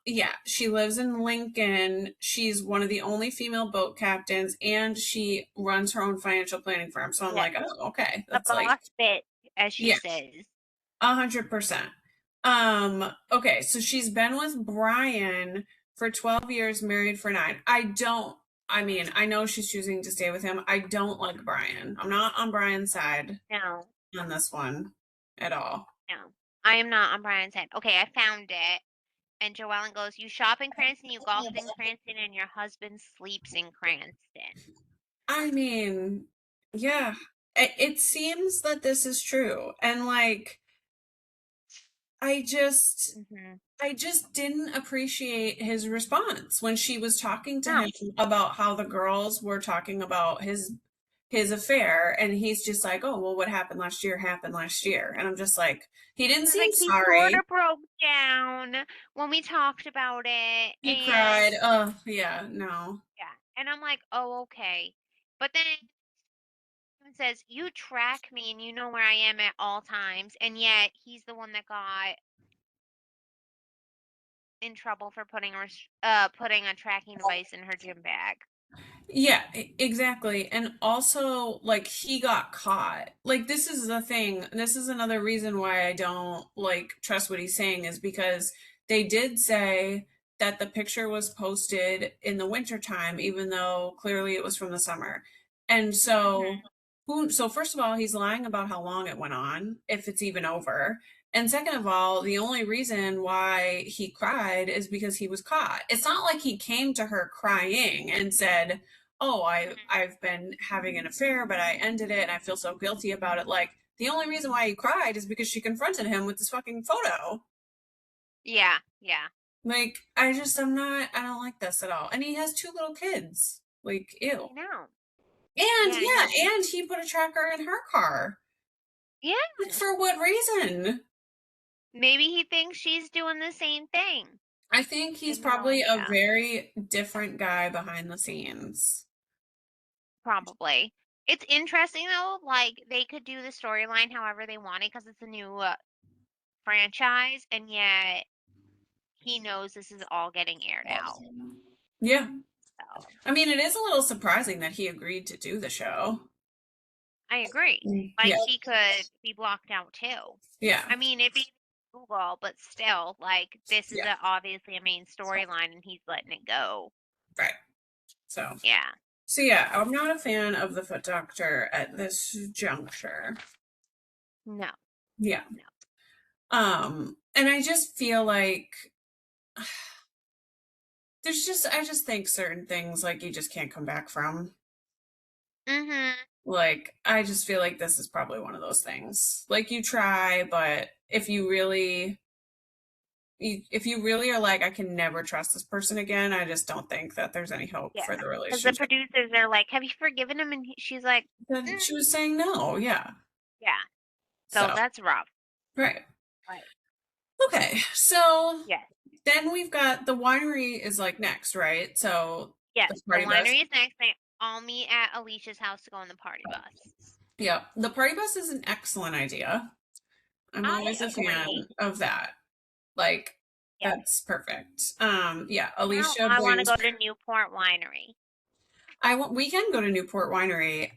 yeah, she lives in Lincoln. She's one of the only female boat captains, and she runs her own financial planning firm. So I'm Yeah. like, oh, okay, The that's like, boss bitch, as she yeah, says. 100%. Okay, so she's been with Brian for 12 years, married for 9. I mean, I know she's choosing to stay with him. I don't like Brian. I'm not on Brian's side No, on this one at all. no. I am not on Brian's side. Okay, I found it. And Joellen goes, you shop in Cranston, you golf in Cranston, and your husband sleeps in Cranston. I mean, yeah, it seems that this is true. And like, I just Hmm. I just didn't appreciate his response when she was talking to No. him about how the girls were talking about his affair, and he's just like, "Oh, well, what happened last year." And I'm just like, he didn't Like seem he sort sorry. of broke down when we talked about it, He and cried. Oh, yeah, no. yeah. And I'm like, oh, okay. But then it says, you track me and you know where I am at all times. And yet he's the one that got in trouble for putting a tracking device in her gym bag. Yeah, exactly. And also, like, he got caught. Like, this is the thing. This is another reason why I don't, like, trust what he's saying is because they did say that the picture was posted in the wintertime, even though clearly it was from the summer. And so, Hmm. so first of all, he's lying about how long it went on, if it's even over. And second of all, the only reason why he cried is because he was caught. It's not like he came to her crying and said, oh, Hmm. I've been having an affair, but I ended it and I feel so guilty about it. Like the only reason why he cried is because she confronted him with this fucking photo. Yeah, yeah. Like I don't like this at all. And he has two little kids. Like ew. I know. And Yeah, I know. yeah, and he put a tracker in her car. Yeah. Like for what reason? Maybe he thinks she's doing the same thing. I think I he's have no probably a idea. very different guy behind the scenes. Probably. It's interesting though, like they could do the storyline however they want it because it's a new franchise, and yet he knows this is all getting aired out. Yeah. So I mean, it is a little surprising that he agreed to do the show. I agree. Yeah. Like he could be blocked out too. Yeah. I mean, it'd be Google, but still, like this is Yeah. obviously a main storyline, and he's letting it go. Right. So, Yeah. so yeah, I'm not a fan of the foot doctor at this juncture. No. Yeah. No. And I just feel like I just think certain things like you just can't come back from. Mhm. Like, I just feel like this is probably one of those things. Like you try, but if you really are like, I can never trust this person again, I just don't think that there's any hope Yeah. for the Because the relationship. producers are like, "Have you forgiven him?" And she's like, Then mm, she was saying no, yeah. "Yeah." So So, that's rough. right. Right. Okay, so Yes. then we've got the winery is like next, right? So Yes. the The party bus. winery is next. They all meet at Alicia's house to go on the party bus. Yeah, the party bus is an excellent idea. I'm I always a fan agree. of that. Like, Yes. that's perfect. Yeah, Now Alicia I want to brings. go to Newport Winery. I want. We can go to Newport Winery.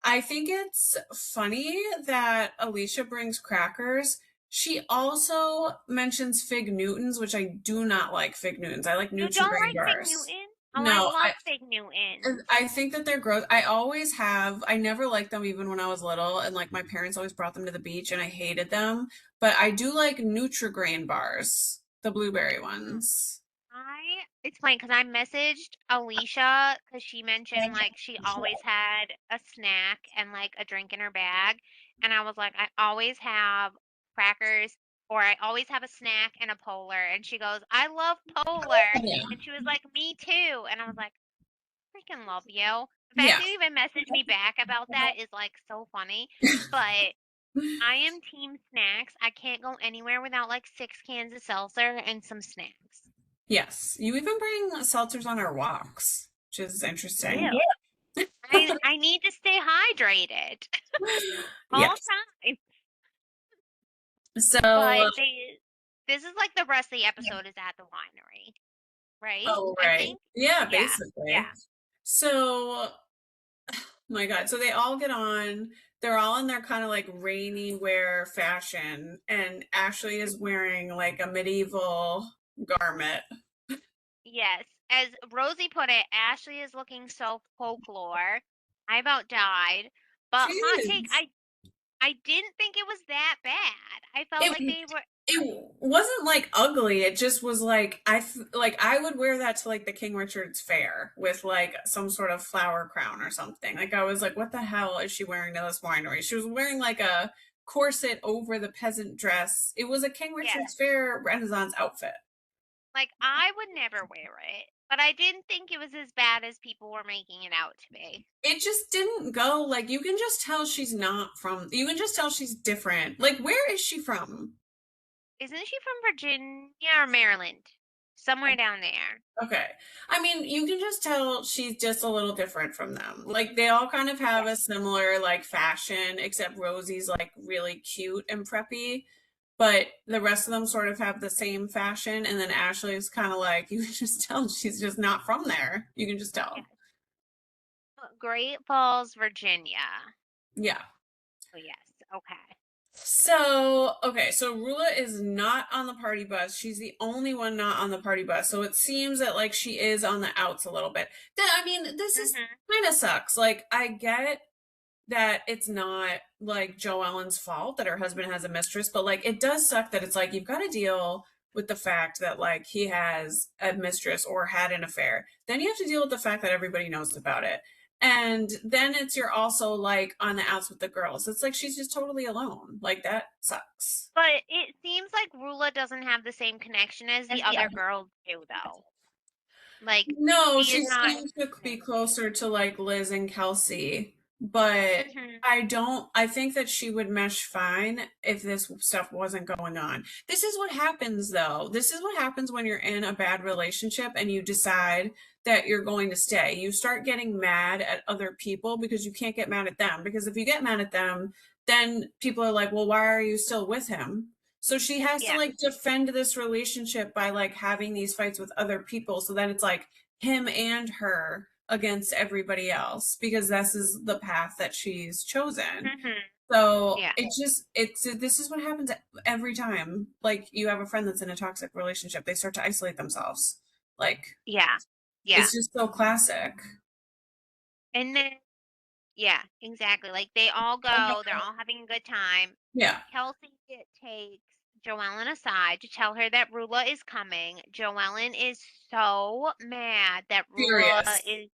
I think it's funny that Alicia brings crackers. She also mentions fig Newtons, which I do not like fig Newtons. I like You don't Nutri-Grain like Fig bars. Newton? Oh, I No, love Fig Newtons. I think that they're gross. I always have. I never liked them even when I was little, and like my parents always brought them to the beach, and I hated them. But I do like Nutri-Grain bars, the blueberry ones. It's funny because I messaged Alicia because she mentioned like she always had a snack and like a drink in her bag. And I was like, I always have crackers or I always have a snack and a polar. And she goes, I love polar. Yeah. And she was like, me too. And I was like, freaking love you. The fact Yeah. that you even messaged me back about that is like so funny. But I am team snacks. I can't go anywhere without like 6 cans of seltzer and some snacks. Yes. You even bring seltzers on our walks, which is I interesting. do. I need to stay hydrated all Yes. time. So, But this is like the rest of the episode is at the winery, right? oh, I right. think. Yeah, Yeah, basically. yeah, So, my God. So they all get on. They're all in their kind of like rainy wear fashion, and Ashley is wearing like a medieval garment. yes. As Rosie put it, Ashley is looking so folklore. I about died. She But hot take, is. I didn't think it was that bad. I felt It like they were. it wasn't like ugly. It just was like like I would wear that to like the King Richard's fair with like some sort of flower crown or something. Like I was like, what the hell is she wearing to this winery? She was wearing like a corset over the peasant dress. It was a King Yes. Richard's fair Renaissance outfit. Like I would never wear it, but I didn't think it was as bad as people were making it out to be. It just didn't go like you can just tell she's not from. You can just tell she's different. Like where is she from? Isn't she from Virginia or Maryland? somewhere down there. Okay. I mean, you can just tell she's just a little different from them. Like they all kind of have Yeah. a similar like fashion, except Rosie's like really cute and preppy. But the rest of them sort of have the same fashion, and then Ashley is kind of like you can just tell she's just not from there. You can just Yeah. tell. Great Falls, Virginia. Yeah. Oh, yes. Okay. So Rulla is not on the party bus. She's the only one not on the party bus. So it seems that like she is on the outs a little bit. I mean, this is Mhm. kind of sucks. Like I get that it's not like Joe Ellen's fault that her husband has a mistress, but like it does suck that it's like you've got to deal with the fact that like he has a mistress or had an affair. Then you have to deal with the fact that everybody knows about it. And then it's you're also like on the outs with the girls. It's like she's just totally alone. Like that sucks. But it seems like Rula doesn't have the same connection as the other girls do, though. Like, No, she is she not seems to be connected. closer to like Liz and Kelsey, but Mhm. I think that she would mesh fine if this stuff wasn't going on. This is what happens though. This is what happens when you're in a bad relationship and you decide that you're going to stay. You start getting mad at other people because you can't get mad at them. Because if you get mad at them, then people are like, well, why are you still with him? So she has to Yeah. like defend this relationship by like having these fights with other people. So then it's like him and her against everybody else because this is the path that she's chosen. Mhm. So Yeah. it's this is what happens every time. Like you have a friend that's in a toxic relationship, they start to isolate themselves. Like Yeah. Yeah. it's just so classic. And then, yeah, exactly. Like, they all go, they're all having a good time. Yeah, Kelsey takes Joellen aside to tell her that Rula is coming. Joellen is so mad that Rula furious. is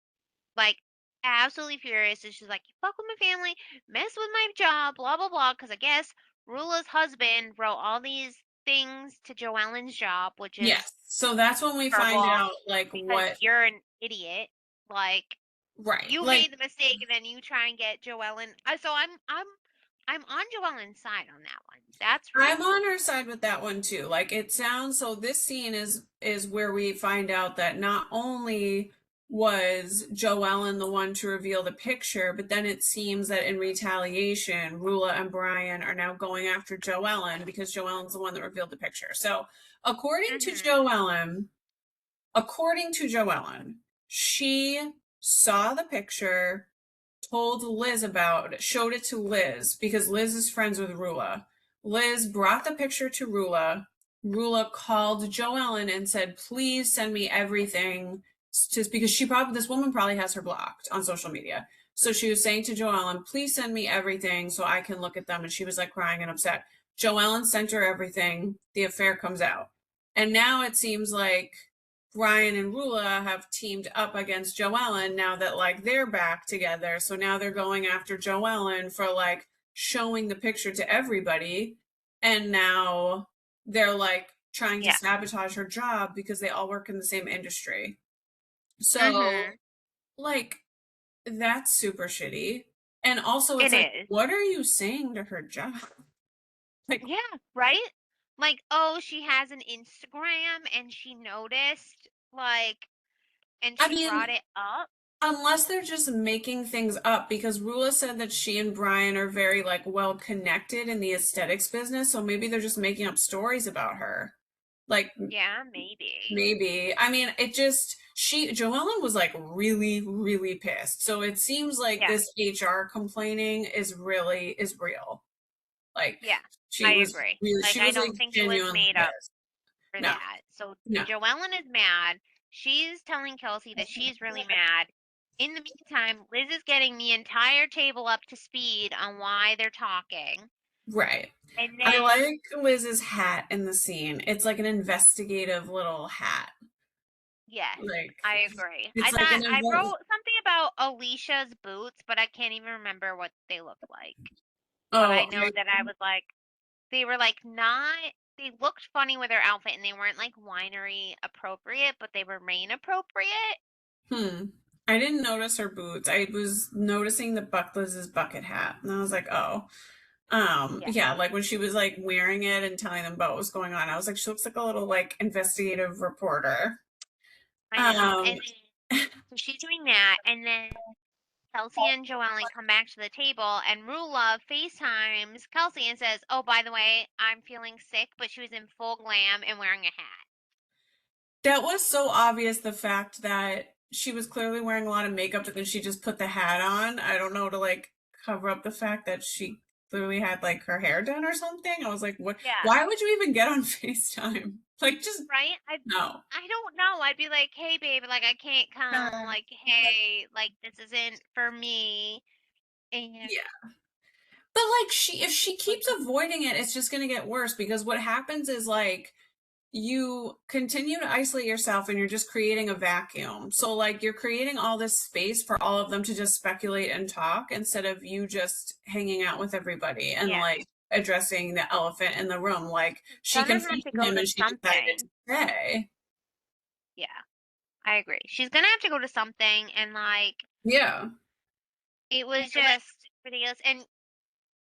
like absolutely furious. And she's like, you fuck with my family, mess with my job, blah, blah, blah. Because I guess Rula's husband wrote all these things to Joellen's job, which is Yes. So that's when we find terrible out like because what you're an idiot. Like, right. you Like made the mistake and then you try and get Joellen. So I'm on Joellen's side on that one. That's I'm rude. on her side with that one too. Like it sounds so this scene is where we find out that not only was Joellen the one to reveal the picture, but then it seems that in retaliation, Rula and Brian are now going after Joellen because Joellen's the one that revealed the picture. So according to Mhm. Joellen, according to Joellen, she saw the picture, told Liz about it, showed it to Liz because Liz is friends with Rula. Liz brought the picture to Rula. Rula called Joellen and said, "Please send me everything," just because this woman probably has her blocked on social media. So she was saying to Joellen, "Please send me everything so I can look at them." And she was like crying and upset. Joellen sent her everything. The affair comes out, and now it seems like Brian and Rula have teamed up against Joellen now that like they're back together. So now they're going after Joellen for like showing the picture to everybody. And now they're like trying to Yeah. sabotage her job because they all work in the same industry. So Mhm. like that's super shitty. And also it's It like, is. what are you saying to her job? Like, Yeah, right? Like, oh, she has an Instagram and she noticed, like, and I she mean, brought it up. unless they're just making things up, because Rula said that she and Brian are very like well connected in the aesthetics business, so maybe they're just making up stories about her. Like Yeah, maybe. maybe. I mean, it just she Joellen was like really, really pissed. So it seems like Yeah. this HR complaining is real. Like Yeah. I agree. Like, she I was like don't think it was genuinely made up pissed. for No, that. So no. Joellen is mad. She's telling Kelsey that she's really mad. In the meantime, Liz is getting the entire table up to speed on why they're talking. Right. And I then, like Liz's hat in the scene. It's like an investigative little hat. yes, Like I agree. it's like an I event. wrote something about Alicia's boots, but I can't even remember what they looked like. But I Oh, know that I was like, they were like not, they looked funny with her outfit and they weren't like winery appropriate, but they were rain appropriate. hmm. I didn't notice her boots. I was noticing the Liz's bucket hat, and I was like, oh. Yeah, Yeah, like when she was like wearing it and telling them about what was going on, I was like, she looks like a little like investigative reporter. I know. Um, And then so she's doing that, and then Kelsey and Joellen come back to the table, and Rulla FaceTimes Kelsey and says, "Oh, by the way, I'm feeling sick," but she was in full glam and wearing a hat. that was so obvious, the fact that she was clearly wearing a lot of makeup, but then she just put the hat on. I don't know, to like cover up the fact that she clearly had like her hair done or something. I was like, what? Yeah, Why would you even get on FaceTime? Like, just right? no. I don't know. I'd be like, "Hey, babe, like I can't come. Like, hey, like this isn't for me." And Yeah. But like if she keeps avoiding it, it's just going to get worse, because what happens is like you continue to isolate yourself and you're just creating a vacuum. So like you're creating all this space for all of them to just speculate and talk, instead of you just hanging out with everybody and yeah, like addressing the elephant in the room. Like she gonna have confronted to go him to and she decided to something. stay. Yeah, I agree. She's gonna have to go to something, and like Yeah. it was just ridiculous. And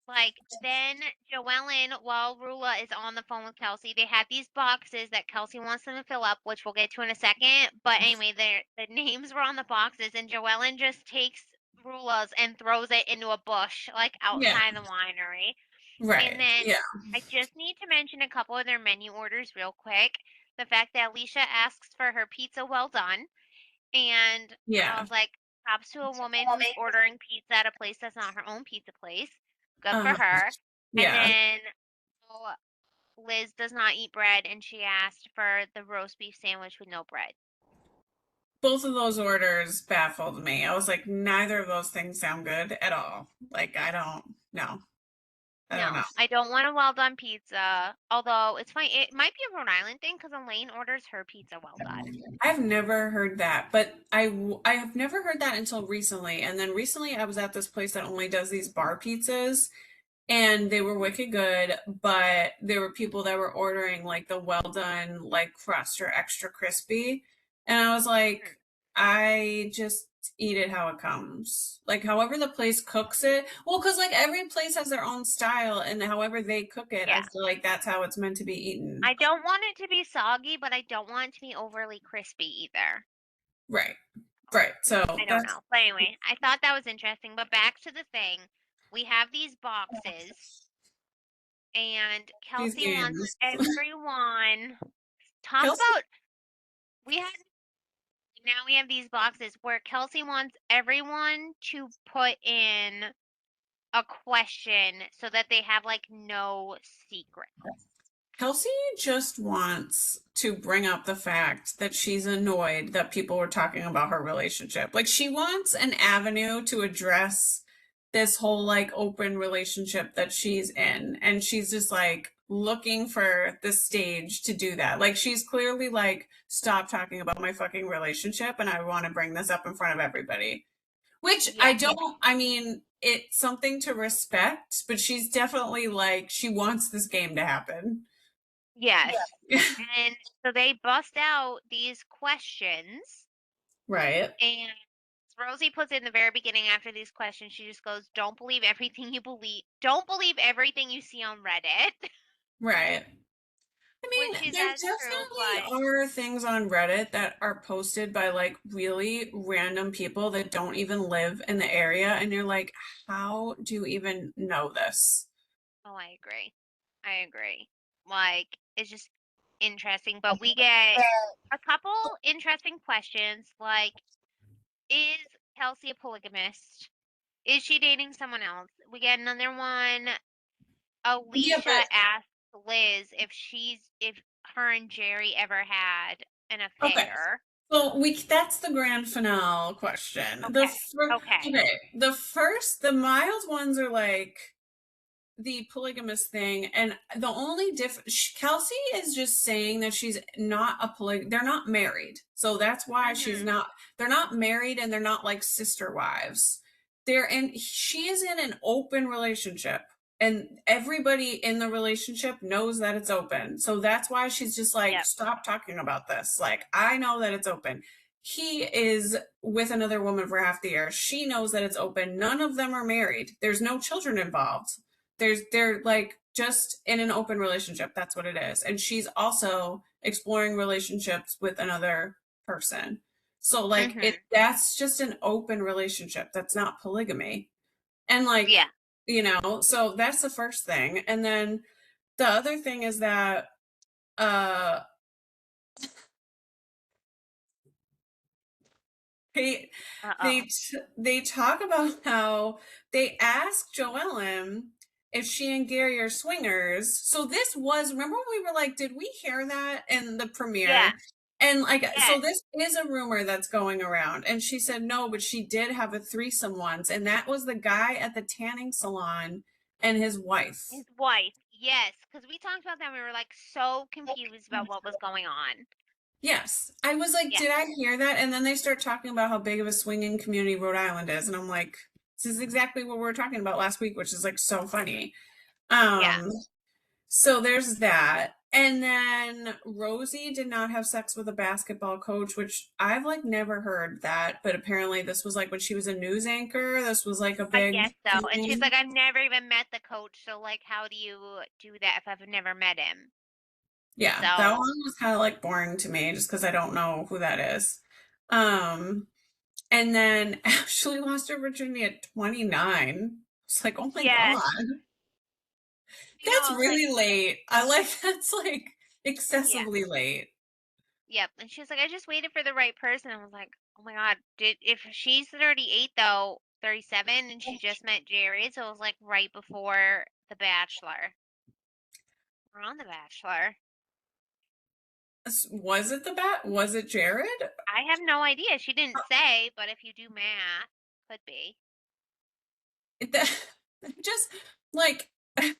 like then Joellen, while Rula is on the phone with Kelsey, they have these boxes that Kelsey wants them to fill up, which we'll get to in a second. But anyway, the names were on the boxes, and Joellen just takes Rula's and throws it into a bush, like Yeah. outside the winery. And Right. then Yeah. I just need to mention a couple of their menu orders real quick. The fact that Alicia asks for her pizza well done. And I Yeah. was like, props to a woman who's ordering pizza at a place that's not her own pizza place. Good for Uh, her. And yeah. then oh, Liz does not eat bread, and she asked for the roast beef sandwich with no bread. Both of those orders baffled me. I was like, neither of those things sound good at all. Like, I don't know. I don't know. No, I don't want a well done pizza. Although it's funny, it might be a Rhode Island thing because Elaine orders her pizza well done. I've never heard that, but I have never heard that until recently. And then recently I was at this place that only does these bar pizzas, and they were wicked good, but there were people that were ordering like the well done, like crust or extra crispy. And I was Hmm. like, I just eat it how it comes. Like however the place cooks it. Well, because like every place has their own style, and however they cook it, I Yeah. feel like that's how it's meant to be eaten. I don't want it to be soggy, but I don't want it to be overly crispy either. Right. Right. So I don't that's know. But anyway, I thought that was interesting. But back to the thing. We have these boxes, and these Kelsey wants games. everyone. Talk Kelsey. about we had now we have these boxes where Kelsey wants everyone to put in a question so that they have like no secret. Kelsey just wants to bring up the fact that she's annoyed that people were talking about her relationship. Like she wants an avenue to address this whole like open relationship that she's in. And she's just like looking for the stage to do that. Like she's clearly like, stop talking about my fucking relationship, and I want to bring this up in front of everybody. Which I Yes. don't, I mean, it's something to respect, but she's definitely like, she wants this game to happen. Yes. Yeah. And so they bust out these questions, Right. and Rosie puts it in the very beginning after these questions. She just goes, "Don't believe everything you believe. Don't believe everything you see on Reddit," Right. I which mean, is there as true. But definitely are things on Reddit that are posted by like really random people that don't even live in the area. And you're like, how do you even know this? oh, I agree. I agree. Like it's just interesting. But we get a couple interesting questions, like, is Kelsey a polygamist? Is she dating someone else? We get another one. Yeah, Alicia but asks Liz if her and Jerry ever had an okay. affair. So we that's the grand finale question. Okay. Okay. Okay, the mild ones are like the polygamous thing, and the only Kelsey is just saying that she's not a they're not married, so that's why she's Mhm. not, they're not married, and they're not like sister wives. They're in She is in an open relationship, and everybody in the relationship knows that it's open, so that's why she's just like, Yep. stop talking about this, like I know that it's open. He is with another woman for half the year. She knows that it's open. None of them are married. There's no children involved. they're like just in an open relationship. That's what it is. And she's also exploring relationships with another person. So like Mhm. that's just an open relationship. That's not polygamy. And like, Yeah. so that's the first thing. And then the other thing is that uh they Uh-oh. they talk about how they asked Joellen if she and Gary are swingers. So this was, remember when we were like, did we hear that in the Yeah. premiere? And like, so Yes. this is a rumor that's going around. And she said no, but she did have a threesome once, and that was the guy at the tanning salon and his wife. His wife. Yes, because we talked about that. We were like so confused about what was going on. Yes. I was like, Yeah. did I hear that? And then they start talking about how big of a swinging community Rhode Island is. And I'm like, this is exactly what we were talking about last week, which is like so funny. Yeah. Um, so there's that. And then Rosie did not have sex with a basketball coach, which I've like never heard that, but apparently this was like when she was a news anchor, this was like a I big guess so. And she's thing. like, I've never even met the coach, so like, how do you do that if I've never met him? Yeah, that So, one was kind of like boring to me just because I don't know who that is. Um, And then Ashley lost her virginity at 29. It's like, oh my yes. God, You know, that's I was like, really late. I like that's like yeah. excessively late. Yep. And she was like, I just waited for the right person. I was like, oh my God, did if she's 38 though, 37, and she just met Jared, so it was like right before The Bachelor. We're on The Bachelor. Was it the bat? Was it Jared? I have no idea. She didn't say, but if you do math, could be. That, just like, I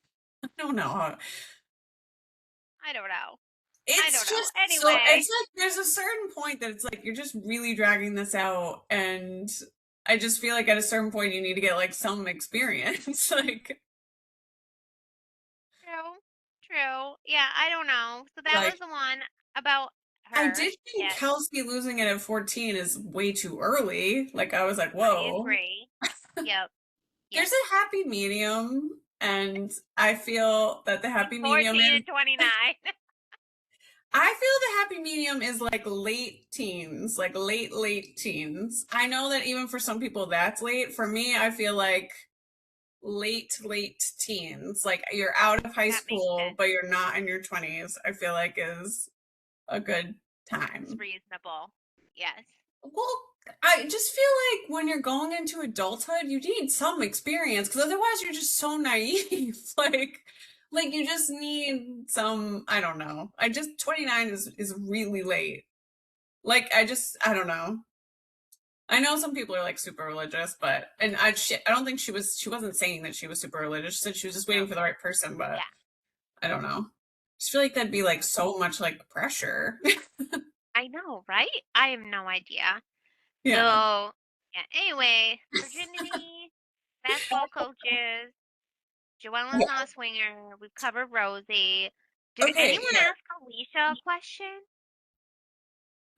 don't know. I don't know. I It's don't know. just so, Anyway, it's like there's a certain point that it's like you're just really dragging this out. And I just feel like at a certain point you need to get like some experience. Like, true. True. Yeah, I don't know. So that was like the one about I her. did think Yes, Kelsey losing it at 14 is way too early. Like, I was like, I whoa. agree. Yep. There's Yes. a happy medium, and I feel that the And happy medium 14 is, and 29. I feel the happy medium is like late teens, like late teens. I know that even for some people that's late. For me, I feel like late teens. Like you're out of high That makes school, sense. but you're not in your 20s, I feel like is a good It's time. reasonable. Yes. Well, I just feel like when you're going into adulthood, you need some experience because otherwise you're just so naive. Like you just need some, I don't know. I just 29 is really late. Like I don't know. I know some people are like super religious, but and I don't think she wasn't saying that she was super religious. She said she was just waiting No. for the right person, but Yeah. I don't know. I just feel like that'd be like so much like pressure. I know, right? I have no idea. Yeah. So, yeah. Anyway, virginity, basketball coaches, Joellen's Yeah. not a swinger. We've covered Rosie. Did Okay, anyone yeah. ask Alicia a question?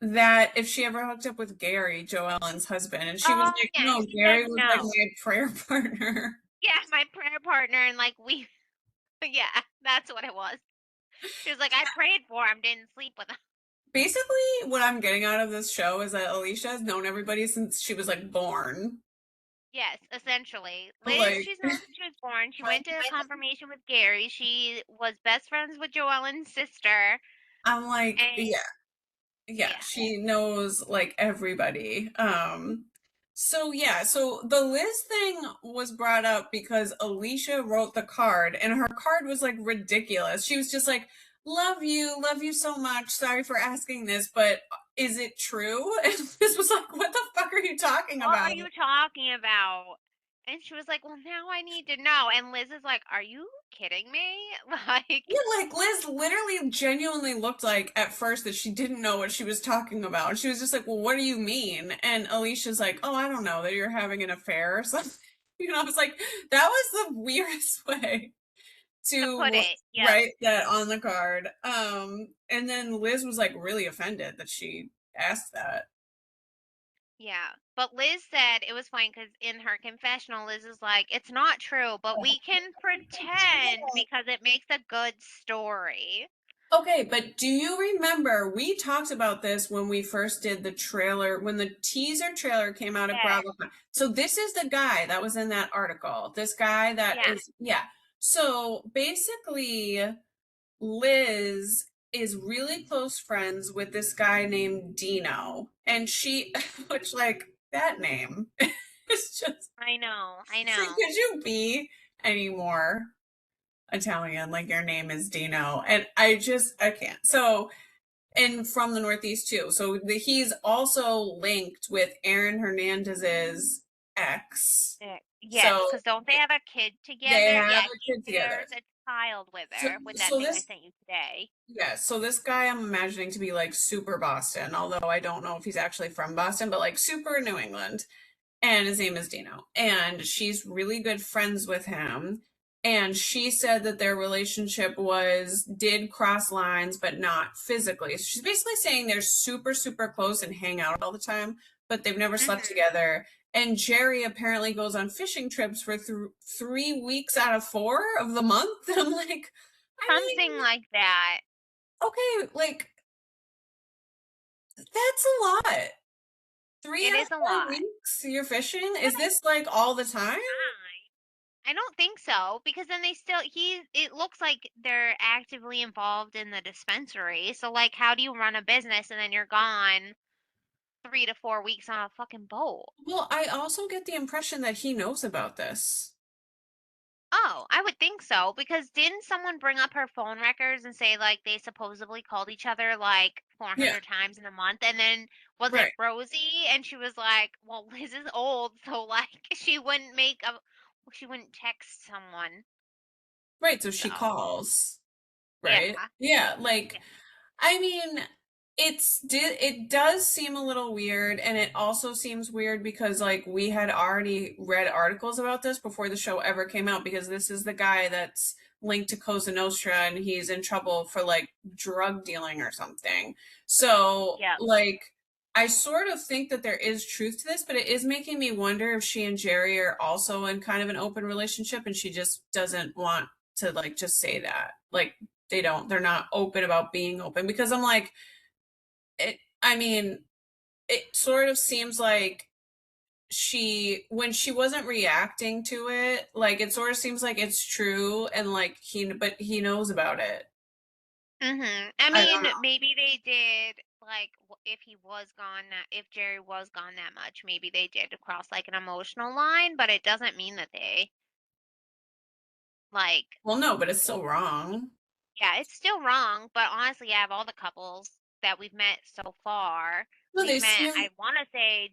That if she ever hooked up with Gary, Joellen's husband, and she was Oh, like, yeah, and "No, she said Gary was like no. my prayer partner." Yeah, my prayer partner, and like we, yeah, that's what it was. She was like, I prayed for him, didn't sleep with him. Basically, what I'm getting out of this show is that Alicia has known everybody since she was like born. Yes, essentially. Liz, Like, she's known since she was born. She went to confirmation with Gary. She was best friends with Joellen's sister. I'm like, And yeah, yeah, yeah. she knows like everybody. So yeah, so the Liz thing was brought up because Alicia wrote the card and her card was like ridiculous. She was just like, love you so much. Sorry for asking this, but is it true?" And Liz was like, what the fuck are you talking What about? are you talking about? And she was like, well, now I need to know. And Liz is like, are you kidding me? Like, Yeah, like Liz literally genuinely looked like at first that she didn't know what she was talking about. She was just like, "Well, what do you mean?" And Alicia's like, "Oh, I don't know, that you're having an affair or something." I was like, that was the weirdest way to put to it. Yep. write that on the card. And then Liz was like really offended that she asked that. Yeah. But Liz said it was funny because in her confessional, Liz is like, it's not true, but we can pretend because it makes a good story. Okay, but do you remember we talked about this when we first did the trailer, when the teaser trailer came out of Yes. Bravo? So this is the guy that was in that article. This guy that Yeah. is, yeah. So basically, Liz is really close friends with this guy named Dino, and she, which like that name is just, I know. I it's like, know. could you be any more Italian? Like your name is Dino, and I can't. So and from the Northeast too. So he's also linked with Aaron Hernandez's ex. Yes, So because don't they have a kid they together? have Yeah, a he kid together. shares a child with So her with that so thing I this sent you today. yeah, so this guy I'm imagining to be like super Boston, although I don't know if he's actually from Boston, but like super New England. And his name is Dino. And she's really good friends with him. And she said that their relationship did cross lines, but not physically. So she's basically saying they're super, super close and hang out all the time, but they've never slept Hmm. together. And Jerry apparently goes on fishing trips for 3 weeks out of 4 of the month. And I'm like, I Something mean, like that. okay, like that's a lot. Three It out of is a lot. 4 weeks you're fishing? But Is this like all the time? I don't think so because then they still it looks like they're actively involved in the dispensary. So like how do you run a business and then you're gone 3 to 4 weeks on a fucking boat? Well, I also get the impression that he knows about this. Oh, I would think so because didn't someone bring up her phone records and say like they supposedly called each other like Yeah, 400 times in a month and then was it right. Rosie and she was like, "Well, Liz is old, so like she wouldn't text someone." Right, so she So, calls, yeah. right? Yeah, like Yeah. I mean, it does seem a little weird, and it also seems weird because like we had already read articles about this before the show ever came out because this is the guy that's linked to Cosa Nostra and he's in trouble for like drug dealing or something. So Yeah. like I sort of think that there is truth to this, but it is making me wonder if she and Jerry are also in kind of an open relationship and she just doesn't want to like just say that. Like they're not open about being open because I'm like I mean, it sort of seems like when she wasn't reacting to it, like it sort of seems like it's true and like but he knows about it. Mhm. I I don't mean, know. maybe they did like if he was gone that if Jerry was gone that much, maybe they did cross like an emotional line, but it doesn't mean that they like Well, no, but it's still wrong. yeah, it's still wrong, but honestly, out of all the couples that we've met so far, No, they I seem, want to say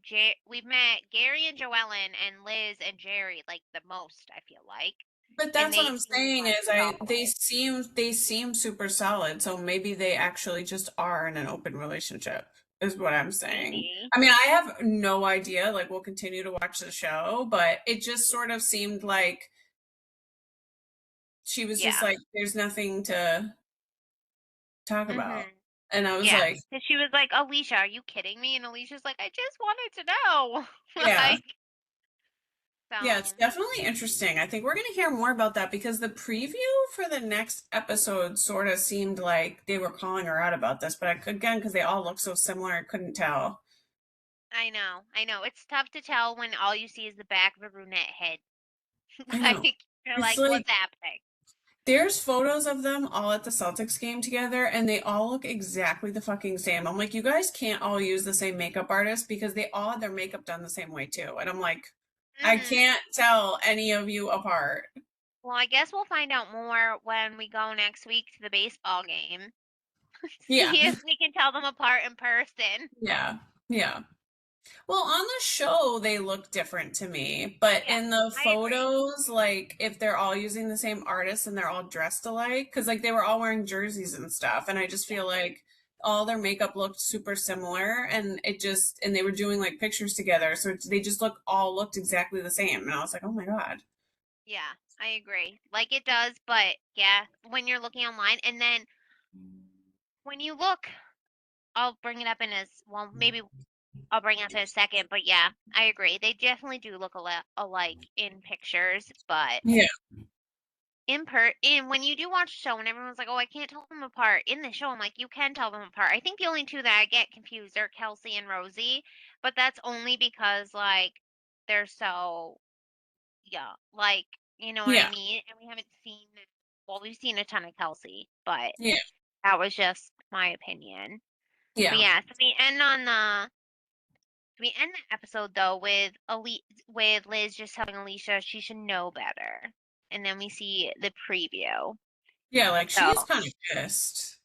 we've met Gary and Joellen and Liz and Jerry like the most, I feel like. but And that's what they I'm seem saying like is solid. they seem super solid. So maybe they actually just are in an open relationship, is what I'm saying. Maybe. I mean, I have no idea. Like, we'll continue to watch the show, but it just sort of seemed like she was just Yeah. like, there's nothing to talk about. Mhm. And I was Yeah. like, And she was like, "Alicia, are you kidding me?" And Alicia's like, "I just wanted to know." yeah. Like, Yeah, it's so definitely interesting. I think we're going to hear more about that because the preview for the next episode sort of seemed like they were calling her out about this, but again, because they all look so similar, I couldn't tell. I know. I know. It's tough to tell when all you see is the back of a brunette head. I know. Like, you're It's like, like "What's happening?" there's photos of them all at the Celtics game together, and they all look exactly the fucking same. I'm like, you guys can't all use the same makeup artist because they all had their makeup done the same way too. And I'm like, I Mhm. can't tell any of you apart. Well, I guess we'll find out more when we go next week to the baseball game. Yeah, See if we can tell them apart in person. yeah, yeah. Well, on the show, they look different to me, but Yeah, in the I agree. photos, like if they're all using the same artist and they're all dressed alike, because like they were all wearing jerseys and stuff, and I just Yeah. feel like all their makeup looked super similar, and and they were doing like pictures together, so they just all looked exactly the same, and I was like, oh my God. Yeah, I agree. Like it does, but yeah, when you're looking online and then when you look I'll bring it up in as well, maybe I'll bring up in a second, but yeah, I agree. They definitely do look a lot alike in pictures, but Yeah. in when you do watch the show and everyone's like, "Oh, I can't tell them apart." In the show, I'm like, "You can tell them apart." I think the only two that I get confused are Kelsey and Rosie, but that's only because like they're so yeah, like you know what I Yeah. mean? And we haven't seen well, we've seen a ton of Kelsey, but Yeah. that was just my opinion. But Yeah. yeah, so we end the episode though with Liz just telling Alicia she should know better. And then we see the preview. Yeah, like she's So, kind of pissed.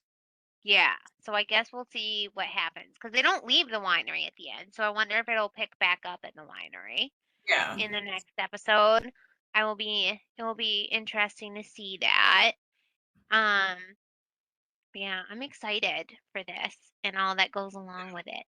yeah. So I guess we'll see what happens because they don't leave the winery at the end. So I wonder if it'll pick back up at the winery Yeah. in the next episode. It will be interesting to see that. Um, yeah, I'm excited for this and all that goes along with it.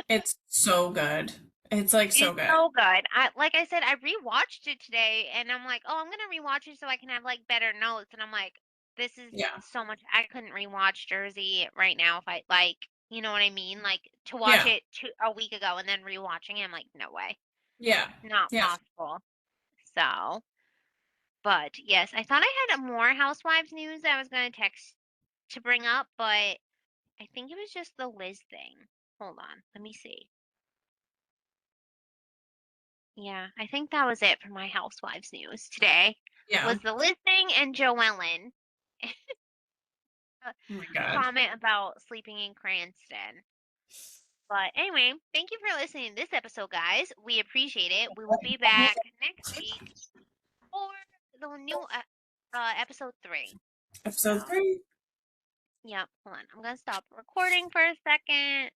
It's so good. It's like so It's good. so good. Like I said, I rewatched it today and I'm like, "Oh, I'm gonna rewatch it so I can have like better notes." And I'm like, "This is Yeah. so much. I couldn't rewatch Jersey right now if I like, you know what I mean? Like to watch Yeah. it a week ago and then rewatching it, I'm like, no way, Yeah. not Yeah. possible." So, but yes, I thought I had more Housewives news that I was gonna text to bring up, but I think it was just the Liz thing. Hold on, let me see. Yeah, I think that was it for my Housewives news today. Yeah. Was the listing and Joellen Oh my God. comment about sleeping in Cranston. But anyway, thank you for listening to this episode, guys. We appreciate it. We will be back next week for the new episode 3. Episode So, 3. yeah, hold on. I'm gonna stop recording for a second.